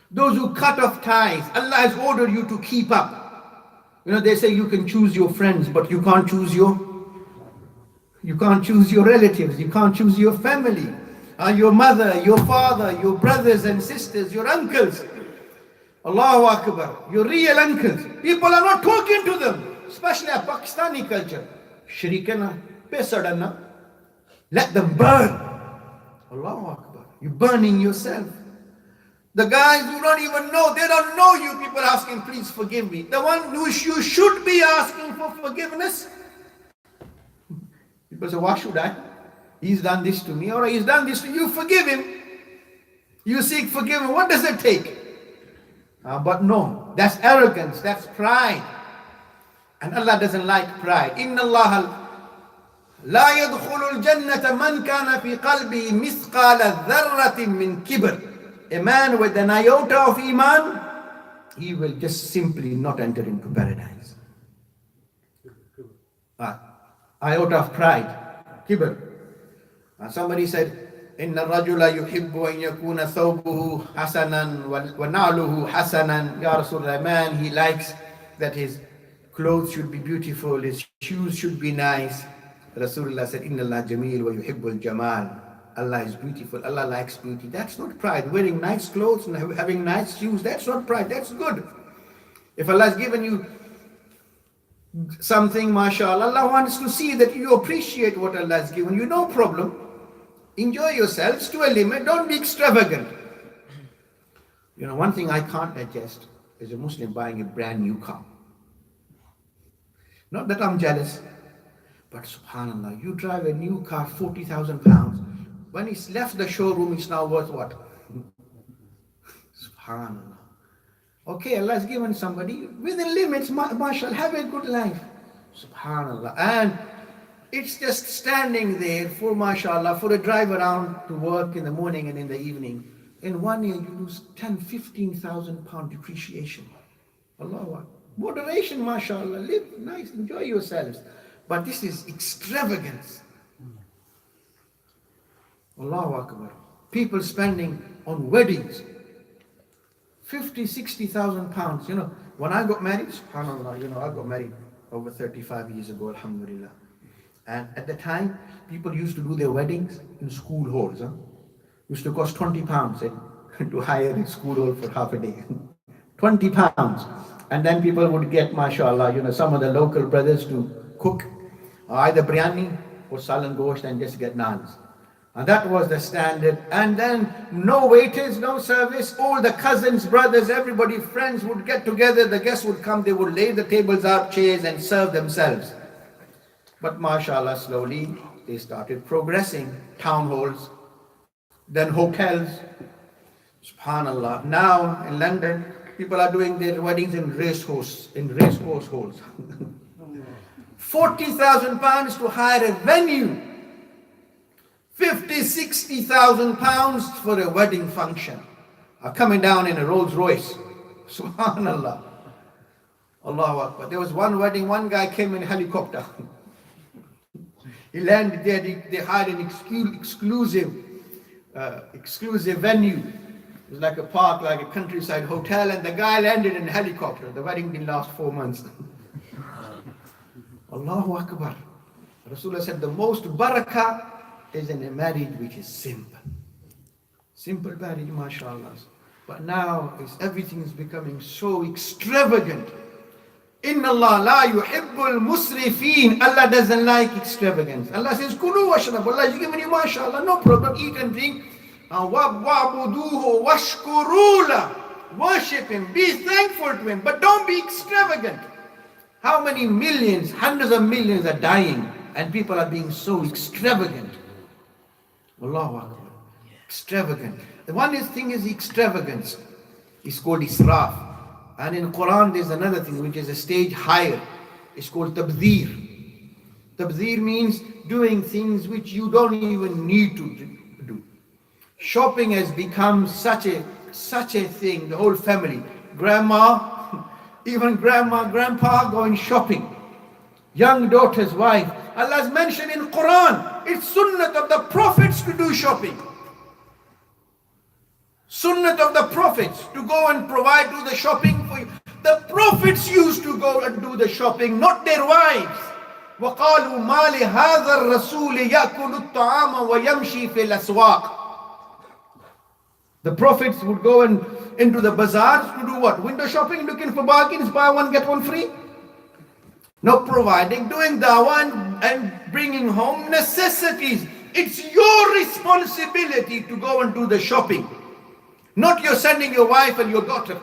Those who cut off ties, Allah has ordered you to keep up. You know, they say you can choose your friends, but you can't choose your relatives, you can't choose your family, your mother, your father, your brothers and sisters, your uncles. Allahu Akbar, your real uncles. People are not talking to them, especially a Pakistani culture. Shrikana, pesadana, let them burn. Allahu Akbar, you're burning yourself. The guys who don't even know, they don't know you, people asking, please forgive me. The one who you should be asking for forgiveness. People say, why should I? He's done this to me, or he's done this to you, forgive him. You seek forgiveness, what does it take? But no, that's arrogance, that's pride. And Allah doesn't like pride. Inna Allah la yadkhulul jannata man kana fi qalbi mithqala dharratin min kibr. A man with an iota of iman, he will just simply not enter into paradise. Iota of pride, kibr. Somebody said, Inna rajula yuhibbu an yakuna thawbuhu hasanan wa na'luhu hasanan. Ya Rasulullah, man, he likes that his clothes should be beautiful, his shoes should be nice. Rasulullah said, Inna Allah jameel wa yuhibbul jamal. Allah is beautiful, Allah likes beauty. That's not pride. Wearing nice clothes and having nice shoes, that's not pride, that's good. If Allah has given you something, mashallah, Allah wants to see that you appreciate what Allah has given you, no problem. Enjoy yourselves to a limit, don't be extravagant. You know, one thing I can't digest is a Muslim buying a brand new car. Not that I'm jealous, but subhanallah, you drive a new car, 40,000 pounds. When it's left the showroom, it's now worth what? Subhanallah. Okay, Allah has given somebody within limits, mashallah, have a good life. Subhanallah. And it's just standing there for mashallah, for a drive around to work in the morning and in the evening. In 1 year, you lose 10, 15,000 pound depreciation. Allah, moderation, mashallah, live nice, enjoy yourselves. But this is extravagance. Allahu Akbar. People spending on weddings 50, 60,000 pounds. You know, when I got married, subhanallah, you know, I got married over 35 years ago, alhamdulillah. And at the time, people used to do their weddings in school halls. Used to cost 20 pounds to hire a school hall for half a day. 20 pounds. And then people would get, mashallah, you know, some of the local brothers to cook either biryani or salan gosht and just get naans. And that was the standard. And then no waiters, no service. All the cousins, brothers, everybody, friends would get together. The guests would come. They would lay the tables out, chairs and serve themselves. But mashallah, slowly they started progressing. Town halls, then hotels. Subhanallah. Now in London, people are doing their weddings in racecourse halls. 40,000 pounds to hire a venue. 50, 60,000 pounds for a wedding function. Are coming down in a Rolls Royce. Subhanallah. Allahu Akbar. There was one wedding, one guy came in a helicopter. He landed there, they hired an exclusive venue. It was like a park, like a countryside hotel, and the guy landed in a helicopter. The wedding didn't last 4 months. Allahu Akbar. Rasulullah said the most barakah is in a marriage which is simple. Simple marriage, mashallah. But now everything is becoming so extravagant. Inna Allah la yuhibbul musrifin. Allah doesn't like extravagance. Allah says, Kulu washrabu. Allah is giving you, mashallah, no problem, eat and drink. Wa'buduhu washkurula. Worship Him, be thankful to Him, but don't be extravagant. How many millions, hundreds of millions are dying and people are being so extravagant? Allahu Akbar. Extravagant. The one thing is extravagance. It's called israf. And in Quran there's another thing which is a stage higher. It's called tabdhir. Tabdhir means doing things which you don't even need to do. Shopping has become such a thing, the whole family. Grandma, even grandma, grandpa going shopping. Young daughter's wife. Allah has mentioned in Quran, it's sunnah of the prophets to do shopping. sunnah of the prophets to go and provide do the shopping for you. The prophets used to go and do the shopping, not their wives. وَقَالُوا مَا لِهَذَا الرَّسُولِ يَأْكُلُ الطَّعَامَ وَيَمْشِي فِي الْأَسْوَاقِ. The prophets would go into the bazaars to do what? Window shopping, looking for bargains, buy one, get one free? No, providing, doing dawah and bringing home necessities. It's your responsibility to go and do the shopping. Not you're sending your wife and your daughter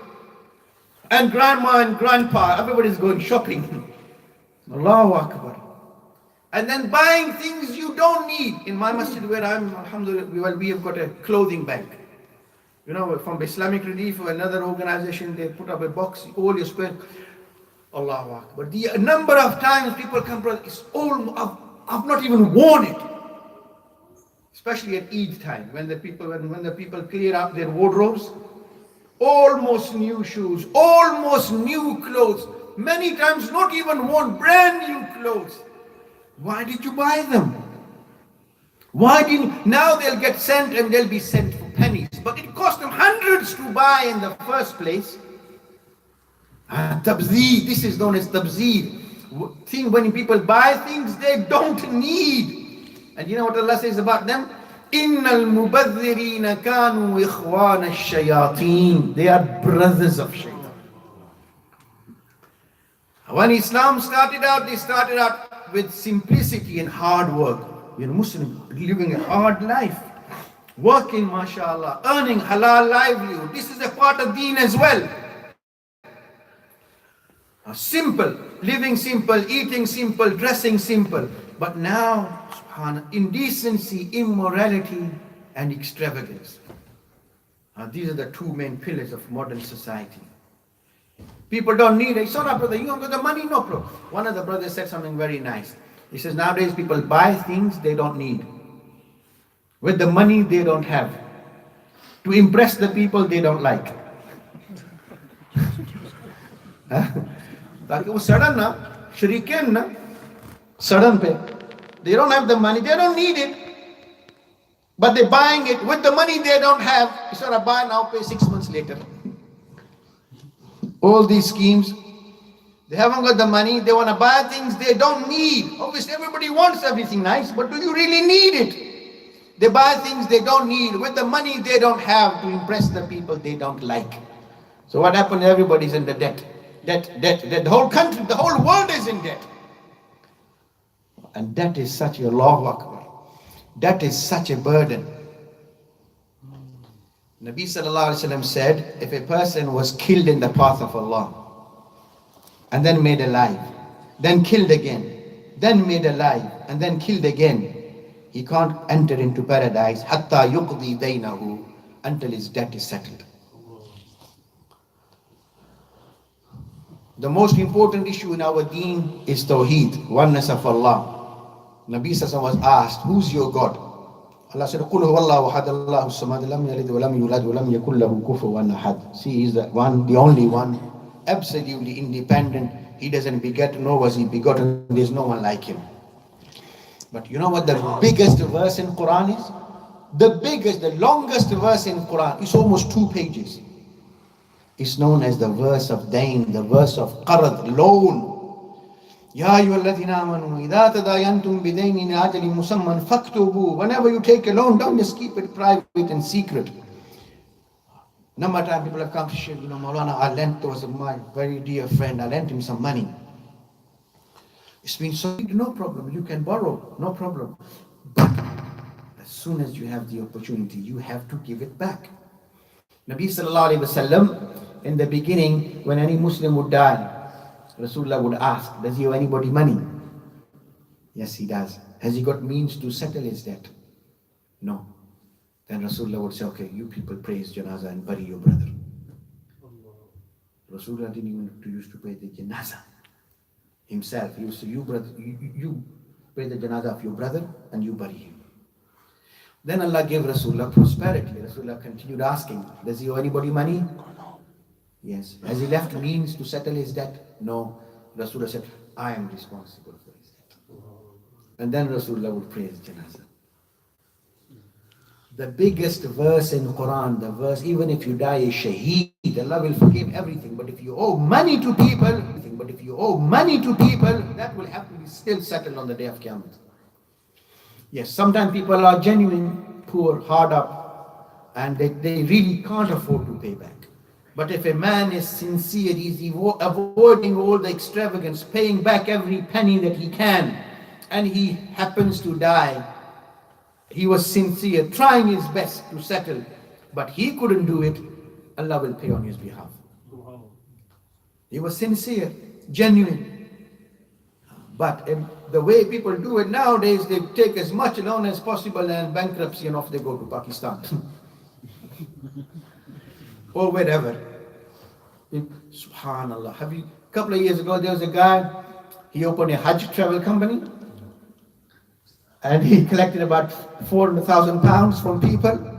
and grandma and grandpa, everybody's going shopping. Allahu Akbar. And then buying things you don't need. In my masjid where I'm, alhamdulillah, we have got a clothing bank. You know, from Islamic Relief or another organization, they put up a box, all your spare. Allahu Akbar. The number of times people come, brother, it's all, I've not even worn it. Especially at Eid time, when the people clear up their wardrobes. Almost new shoes, almost new clothes. Many times not even worn, brand new clothes. Why did you buy them? Now they'll get sent and they'll be sent for pennies. But it cost them hundreds to buy in the first place. Tabzeed, this is known as tabzeed. When people buy things they don't need. And you know what Allah says about them? Innal mubadhirina kanu ikhwana ash-shayateen. They are brothers of shaitan. When Islam started out, they started out with simplicity and hard work. You know, Muslim living a hard life, working, mashallah, earning halal livelihood. This is a part of deen as well. Simple, living simple, eating simple, dressing simple. But now, subhanAllah, indecency, immorality, and extravagance. These are the two main pillars of modern society. People don't need it. So, brother, you don't got the money? No problem. One of the brothers said something very nice. He says, nowadays people buy things they don't need. With the money they don't have. To impress the people they don't like. ताकि वो सड़न ना शरीकेन ना सड़न पे they don't have the money, they don't need it, but they're buying it with the money they don't have. You sort of buy now, pay 6 months later. All these schemes, they haven't got the money, they want to buy things they don't need. Obviously everybody wants everything nice, but do you really need it? They buy things they don't need with the money they don't have to impress the people they don't like. So what happened? Everybody's in the debt. The whole country, the whole world is in debt. And that is such a Allahu Akbar. That is such a burden. Nabi sallallahu alaihi wasallam said, if a person was killed in the path of Allah, and then made alive, then killed again, then made alive, and then killed again, he can't enter into paradise hatta yuqdi daynahu, until his debt is settled. The most important issue in our deen is Tawheed, oneness of Allah. Nabi Sallallahu was asked, who's your God? Allah said, قُلْ هُوَ اللَّهُ أَحَدَ اللَّهُ الصَّمَدُ لَمْ يَلِدْ وَلَمْ يُولَدْ وَلَمْ يَكُنْ لَهُ كُفُوًا أَحَدٌ. See, He's the one, the only one, absolutely independent. He doesn't beget, nor was He begotten. There's no one like Him. But you know what the biggest verse in Quran is? The longest verse in Quran is almost 2 pages. It's known as the verse of Dain, the verse of Qarad, loan. Ya ayyuhalladhina amanu idha tadayantum bidaynin ila ajalin musamman faktubu. Whenever you take a loan, don't just keep it private and secret. Number of times people have come to Shaykh, Maulana, I lent, there was my very dear friend, I lent him some money. It's been so big, no problem, you can borrow, no problem. But as soon as you have the opportunity, you have to give it back. Nabi sallallahu alaihi wasallam, in the beginning, when any Muslim would die, Rasulullah would ask, does he owe anybody money? Yes, he does. Has he got means to settle his debt? No. Then Rasulullah would say, okay, you people pray his janazah and bury your brother. Rasulullah didn't even used to pray the janazah himself. He used to say, you pray the janazah of your brother and you bury him. Then Allah gave Rasulullah prosperity. Rasulullah continued asking, does he owe anybody money? Yes. Has he left means to settle his debt? No. Rasulullah said, I am responsible for his debt. And then Rasulullah would pray his janazah. The biggest verse in Quran, the verse, even if you die a shaheed, Allah will forgive everything. But if you owe money to people, that will have to be still settled on the day of Qiyamah. Yes, sometimes people are genuine, poor, hard up, and they really can't afford to pay back. But if a man is sincere, he's avoiding all the extravagance, paying back every penny that he can, and he happens to die, he was sincere, trying his best to settle, but he couldn't do it, Allah will pay on his behalf. He was sincere, genuine. But the way people do it nowadays, they take as much loan as possible and bankruptcy and off they go to Pakistan. Or wherever. Subhanallah. A couple of years ago, there was a guy, he opened a Hajj travel company and he collected about 400,000 pounds from people.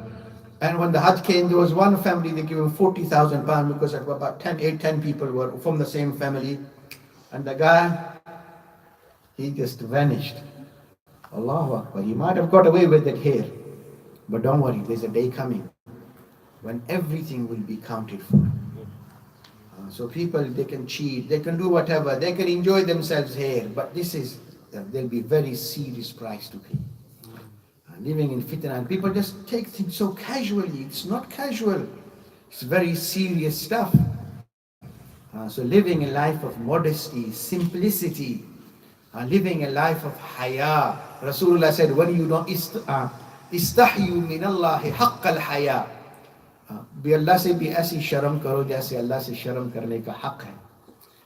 And when the Hajj came, there was one family, they gave him 40,000 pounds because about 10 people were from the same family. And the guy, he just vanished. Allahu Akbar. He might have got away with it here. But don't worry, there's a day coming when everything will be counted for. So people, they can cheat, they can do whatever, they can enjoy themselves here. But there'll be very serious price to pay. Living in fitna, and people just take things so casually. It's not casual. It's very serious stuff. So living a life of modesty, simplicity, living a life of haya. Rasulullah said, when you don't istahyu min Allahi haqq al-haya. Bi Allah se bhi aisi sharam karo jaise Allah se sharam karne ka haqq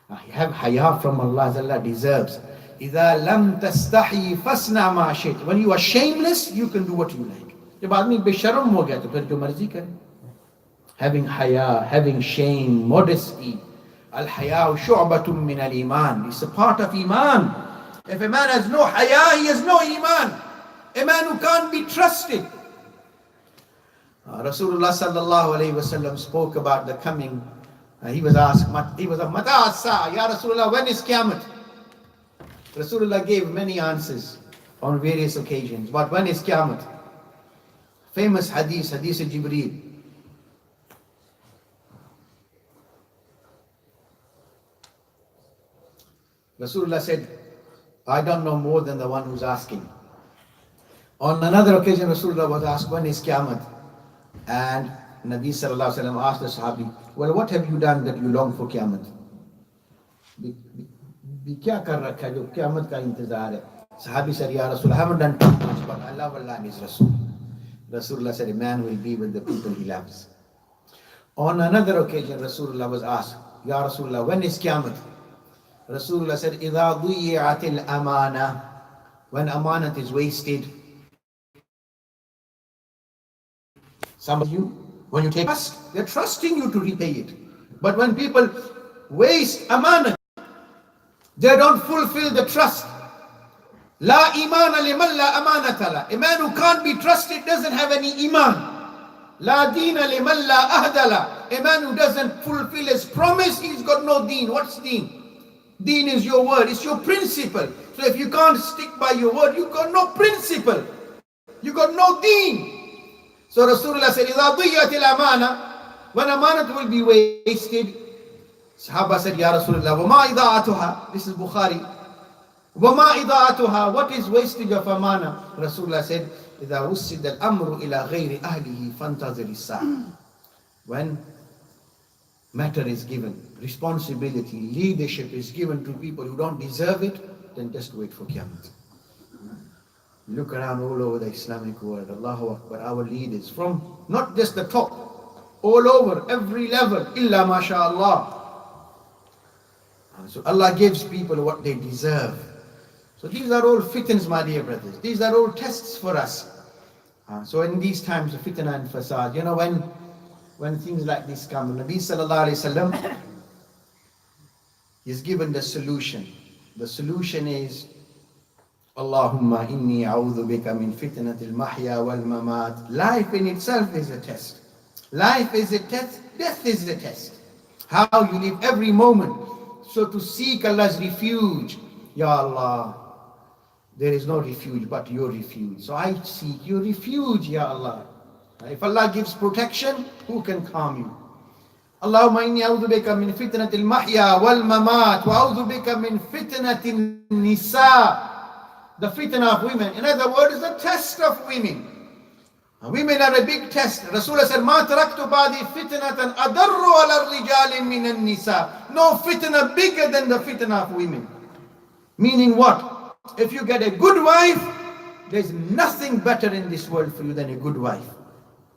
hai. Have haya from Allah as Allah deserves. إِذَا لَمْ تَسْتَحِي فَاسْنَعْ مَا شِئْتَ. When you are shameless, you can do what you like. जब आदमी बेशर्म हो गया तो फिर जो मर्जी करे. Having haya, having shame, modesty. Al-haya shu'batun min al-iman. It's a part of iman. If a man has no haya, he has no iman. A man who can't be trusted. Rasulullah sallallahu alayhi wa sallam spoke about the coming. He was asked, Mata as-sa'a, Ya Rasulullah, when is Qiyamah? Rasulullah gave many answers on various occasions. But when is Qiyamah? Famous hadith of Jibreel. Rasulullah said, I don't know more than the one who's asking. On another occasion, Rasulullah was asked, when is Qiyamah? And Nabi sallallahu alayhi wa sallam asked the Sahabi, well, what have you done that you long for Qiyamah? क्या कर रखा है जो क़यामत का इंतजार है? Sahabi said, Ya Rasul, I haven't done too much, but Allah Allah and His Rasul. Rasulullah said, a man will be with the people he loves. On another occasion, Rasulullah was asked, Ya Rasulullah, when is Qiyamah? Rasulullah said, إِذَا ضُيِّعَتِ الْأَمَانَةِ. When amanat is wasted. Some of you, when you take trust, they're trusting you to repay it. But when people waste amanat, they don't fulfill the trust. La imana liman la amanata la. A man who can't be trusted doesn't have any iman. La deena liman la ahdala. A man who doesn't fulfill his promise, he's got no deen. What's deen? Deen is your word, it's your principle. So if you can't stick by your word, you got no principle. You got no deen. So Rasulullah said, إِذَا ضِيَّتِ الْأَمَانَةِ. When amanat will be wasted, Sahaba said, Ya Rasulullah, وَمَا إِضَاعَتُهَا. This is Bukhari. وَمَا إِضَاعَتُهَا. What is wastage of amana? Rasulullah said, إِذَا وُسِّدَ الْأَمْرُ إِلَى غَيْرِ أَهْلِهِ فَانْتَظِرِ السَّاعَةِ. When matter is given, responsibility, leadership is given to people who don't deserve it, then just wait for Qiyamah. Look around all over the Islamic world, Allahu Akbar, our leaders, from not just the top, all over, every level, illa mashallah. So Allah gives people what they deserve. So these are all fitnas, my dear brothers. These are all tests for us. So in these times of fitna and fasad, you know, when things like this come, Nabi sallallahu alayhi wa sallam is given the solution. The solution is, Allahumma inni a'udhu bika min fitnatil mahya wal mamat. Life in itself is a test. Life is a test. Death is a test. How you live every moment. So to seek Allah's refuge, Ya Allah, there is no refuge but your refuge. So I seek your refuge, Ya Allah. If Allah gives protection, who can harm you? Allahumma inni a'udhu bika min fitnatil mahya wal mamat wa a'udhu bika min fitnatin nisa. The fitna of women. In other words, the test of women. Women are a big test. Rasulullah said, "Ma taraktu ba'di fitnatan adarru ala rijali min an-nisa." No fitna bigger than the fitna of women. Meaning what? If you get a good wife, there's nothing better in this world for you than a good wife.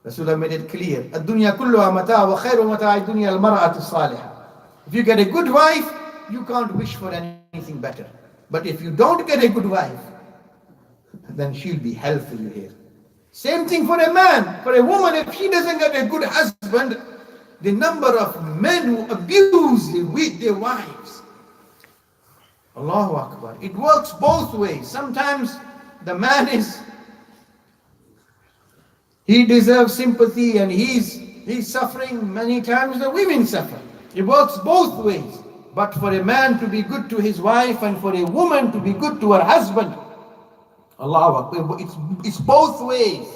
Rasulullah made it clear. Ad-dunya kulluha mata wa khairu mata'i dunya al-mar'atu as-salihah. If you get a good wife, you can't wish for anything better. But if you don't get a good wife, then she'll be hell for you here. Same thing for a man. For a woman, if she doesn't get a good husband, the number of men who abuse their wives. Allahu Akbar. It works both ways. Sometimes the man he deserves sympathy and he's suffering. Many times the women suffer. It works both ways. But for a man to be good to his wife and for a woman to be good to her husband, Allahu Akbar, it's both ways.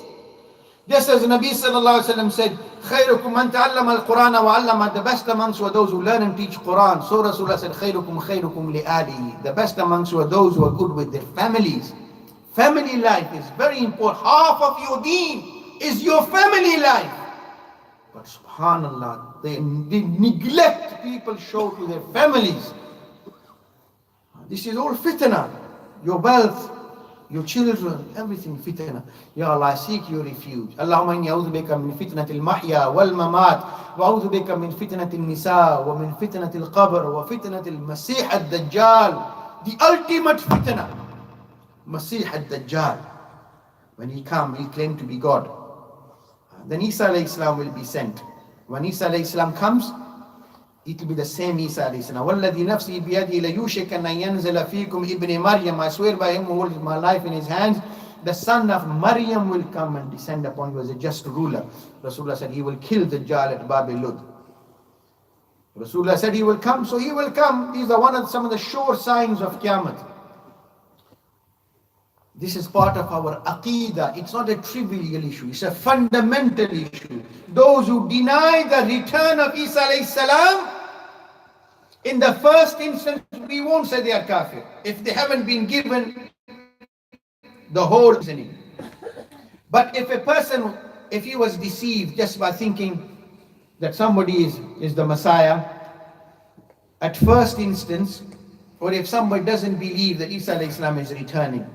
Just as the Nabi sallallahu alaihi wasallam said, "Khayrukum man ta'allama al-Quran wa 'allama." The best amongst you are those who learn and teach Quran. So Rasulullah said, "Khayrukum li ahlihi." The best amongst you are those who are good with their families. Family life is very important. Half of your deen is your family life. But subhanallah, the neglect people show to their families. This is all fitna. Your wealth, your children, everything fitna. Ya Allah, I seek your refuge. Allahumma inni a'udhu bika min fitnatil mahya wal mamat wa a'udhu bika min fitnatil nisa wa min fitnatil qabr wa fitnatil masih ad-dajjal. The ultimate fitna, Masih ad-dajjal. When he comes, he claimed to be God. Then Isa alayhi salam will be sent. When Isa alayhi salam comes, it will be the same Isa alayhi salam. وَالَّذِي نَفْسِي بِيَدِي لَيُوشِكَ أَنْ يَنْزِلَ فِيكُمْ إِبْنِ مَرْيَمَ. I swear by him who holds my life in his hands, the son of Maryam will come and descend upon you as a just ruler. Rasulullah said he will kill the Dajjal at Babylon. Rasulullah said he will come, so he will come. These are some of the sure signs of Qiyamah. This is part of our aqidah. It's not a trivial issue. It's a fundamental issue. Those who deny the return of Isa alayhi salam, in the first instance, we won't say they are kafir. If they haven't been given the whole reasoning. But if a person, if he was deceived just by thinking that somebody is the Messiah, at first instance, or if somebody doesn't believe that Isa alayhi salam is returning,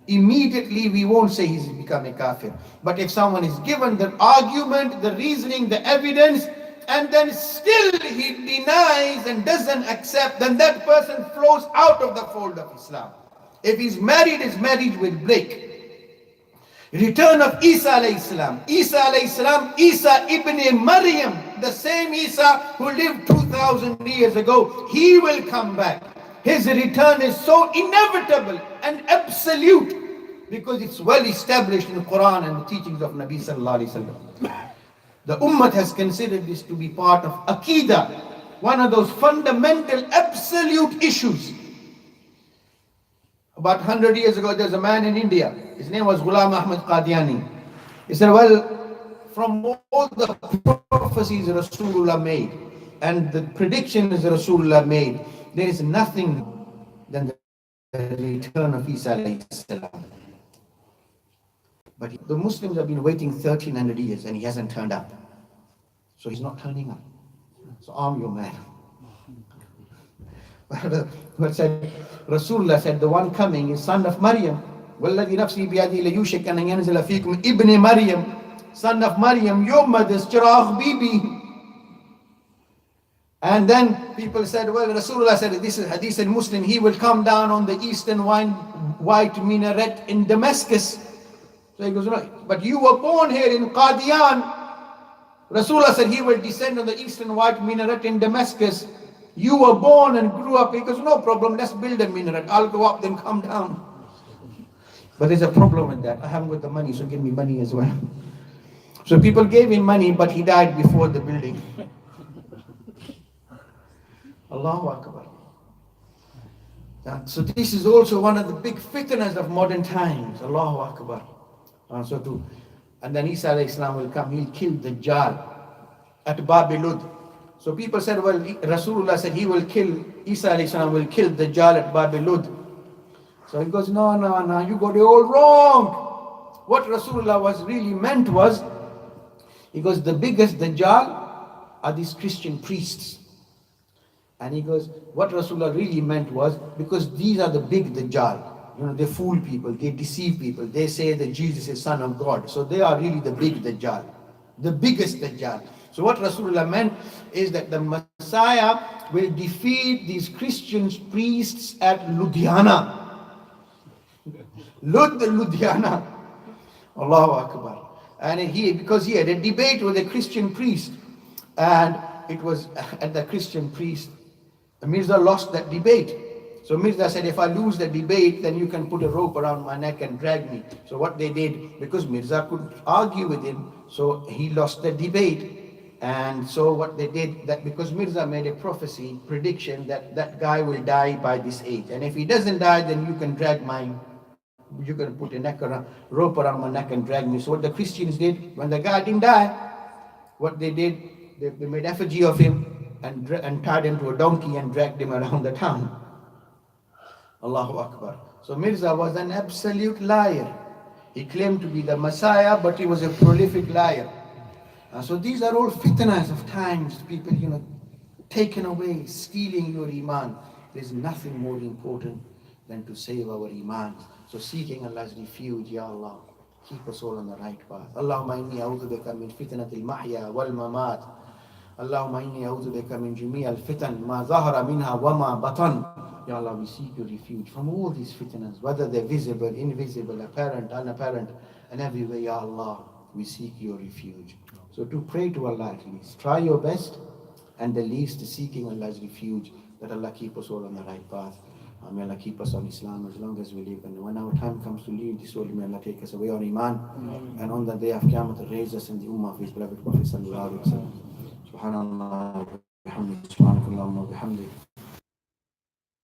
immediately we won't say he's become a kafir. But if someone is given the argument, the reasoning, the evidence, and then still he denies and doesn't accept, then that person flows out of the fold of Islam. If he's married, his marriage will break. Return of Isa alayhi salam. Isa alayhi salam, Isa ibn Maryam, the same Isa who lived 2000 years ago, he will come back. His return is so inevitable and absolute because it's well established in the Quran and the teachings of Nabi sallallahu alaihi wasallam. The Ummah has considered this to be part of Aqidah, one of those fundamental absolute issues. About 100 years ago, there's a man in India. His name was Ghulam Ahmad Qadiani. He said, well, from all the prophecies Rasulullah made and the predictions Rasulullah made, there is nothing than the return of Isa alayhi salam. But the Muslims have been waiting 1300 years and he hasn't turned up. So he's not turning up. So arm your man. But said, Rasulullah said, the one coming is son of Maryam. وَالَّذِي نَفْسِي بِيَدِي لَيُوشِكَ أَنْ يَنْزِلَ فِيكُمْ إِبْنِ Maryam. Son of Maryam, your mother's Chiragh Bibi. And then people said, well, Rasulullah said, this is hadith in Muslim, he will come down on the eastern white minaret in Damascus. So he goes, no, but you were born here in Qadian. Rasulullah said he will descend on the eastern white minaret in Damascus. You were born and grew up. He goes, no problem, let's build a minaret. I'll go up, then come down. But there's a problem with that. I haven't got the money, so give me money as well. So people gave him money, but he died before the building. Allahu Akbar. So this is also one of the big fitnas of modern times. Allahu Akbar. So and then Isa alayhi salam will come, he'll kill the Dajjal at Babilud. So people said, well, Rasulullah said he will kill, Isa alayhi salam will kill the Dajjal at Babilud. So he goes, no, you got it all wrong. What Rasulullah was really meant was, he goes, the biggest Dajjal are these Christian priests. And he goes, what Rasulullah really meant was, because these are the big Dajjal. You know, they fool people, they deceive people. They say that Jesus is son of God. So they are really the big Dajjal, the biggest Dajjal. So what Rasulullah meant is that the Messiah will defeat these Christian priests at Ludhiana. Ludhiana. Allahu Akbar. And because he had a debate with a Christian priest, and it was at the Christian priest, Mirza lost that debate. So Mirza said, if I lose the debate, then you can put a rope around my neck and drag me. So what they did, because Mirza couldn't argue with him, so he lost the debate. And so what they did, that because Mirza made a prophecy, prediction that that guy will die by this age. And if he doesn't die, then you can drag you can put a rope around my neck and drag me. So what the Christians did, when the guy didn't die, what they did, they made effigy of him and tied him to a donkey and dragged him around the town. Allahu Akbar. So Mirza was an absolute liar. He claimed to be the Messiah, but he was a prolific liar. So these are all fitnas of times, people, taken away, stealing your iman. There's nothing more important than to save our iman. So seeking Allah's refuge, Ya Allah, keep us all on the right path. Allahumma inni a'udhu bika min fitnatil mahya wal mamat. Allahumma inni a'udhu bika min jami'al fitan ma zahara minha wa ma batan. Ya Allah, we seek your refuge from all these fitnas, whether they're visible, invisible, apparent, unapparent, and everywhere, Ya Allah, we seek your refuge. So to pray to Allah at least, try your best, and the least seeking Allah's refuge, that Allah keep us all on the right path. May Allah keep us on Islam as long as we live. And when our time comes to leave this world, may Allah take us away on Iman. And on the day of Qiyamah, raise us in the Ummah of His beloved Prophet Sallallahu Alaihi Wasallam. Subhanallah, bihamdik, subhanakallahumma bihamdik.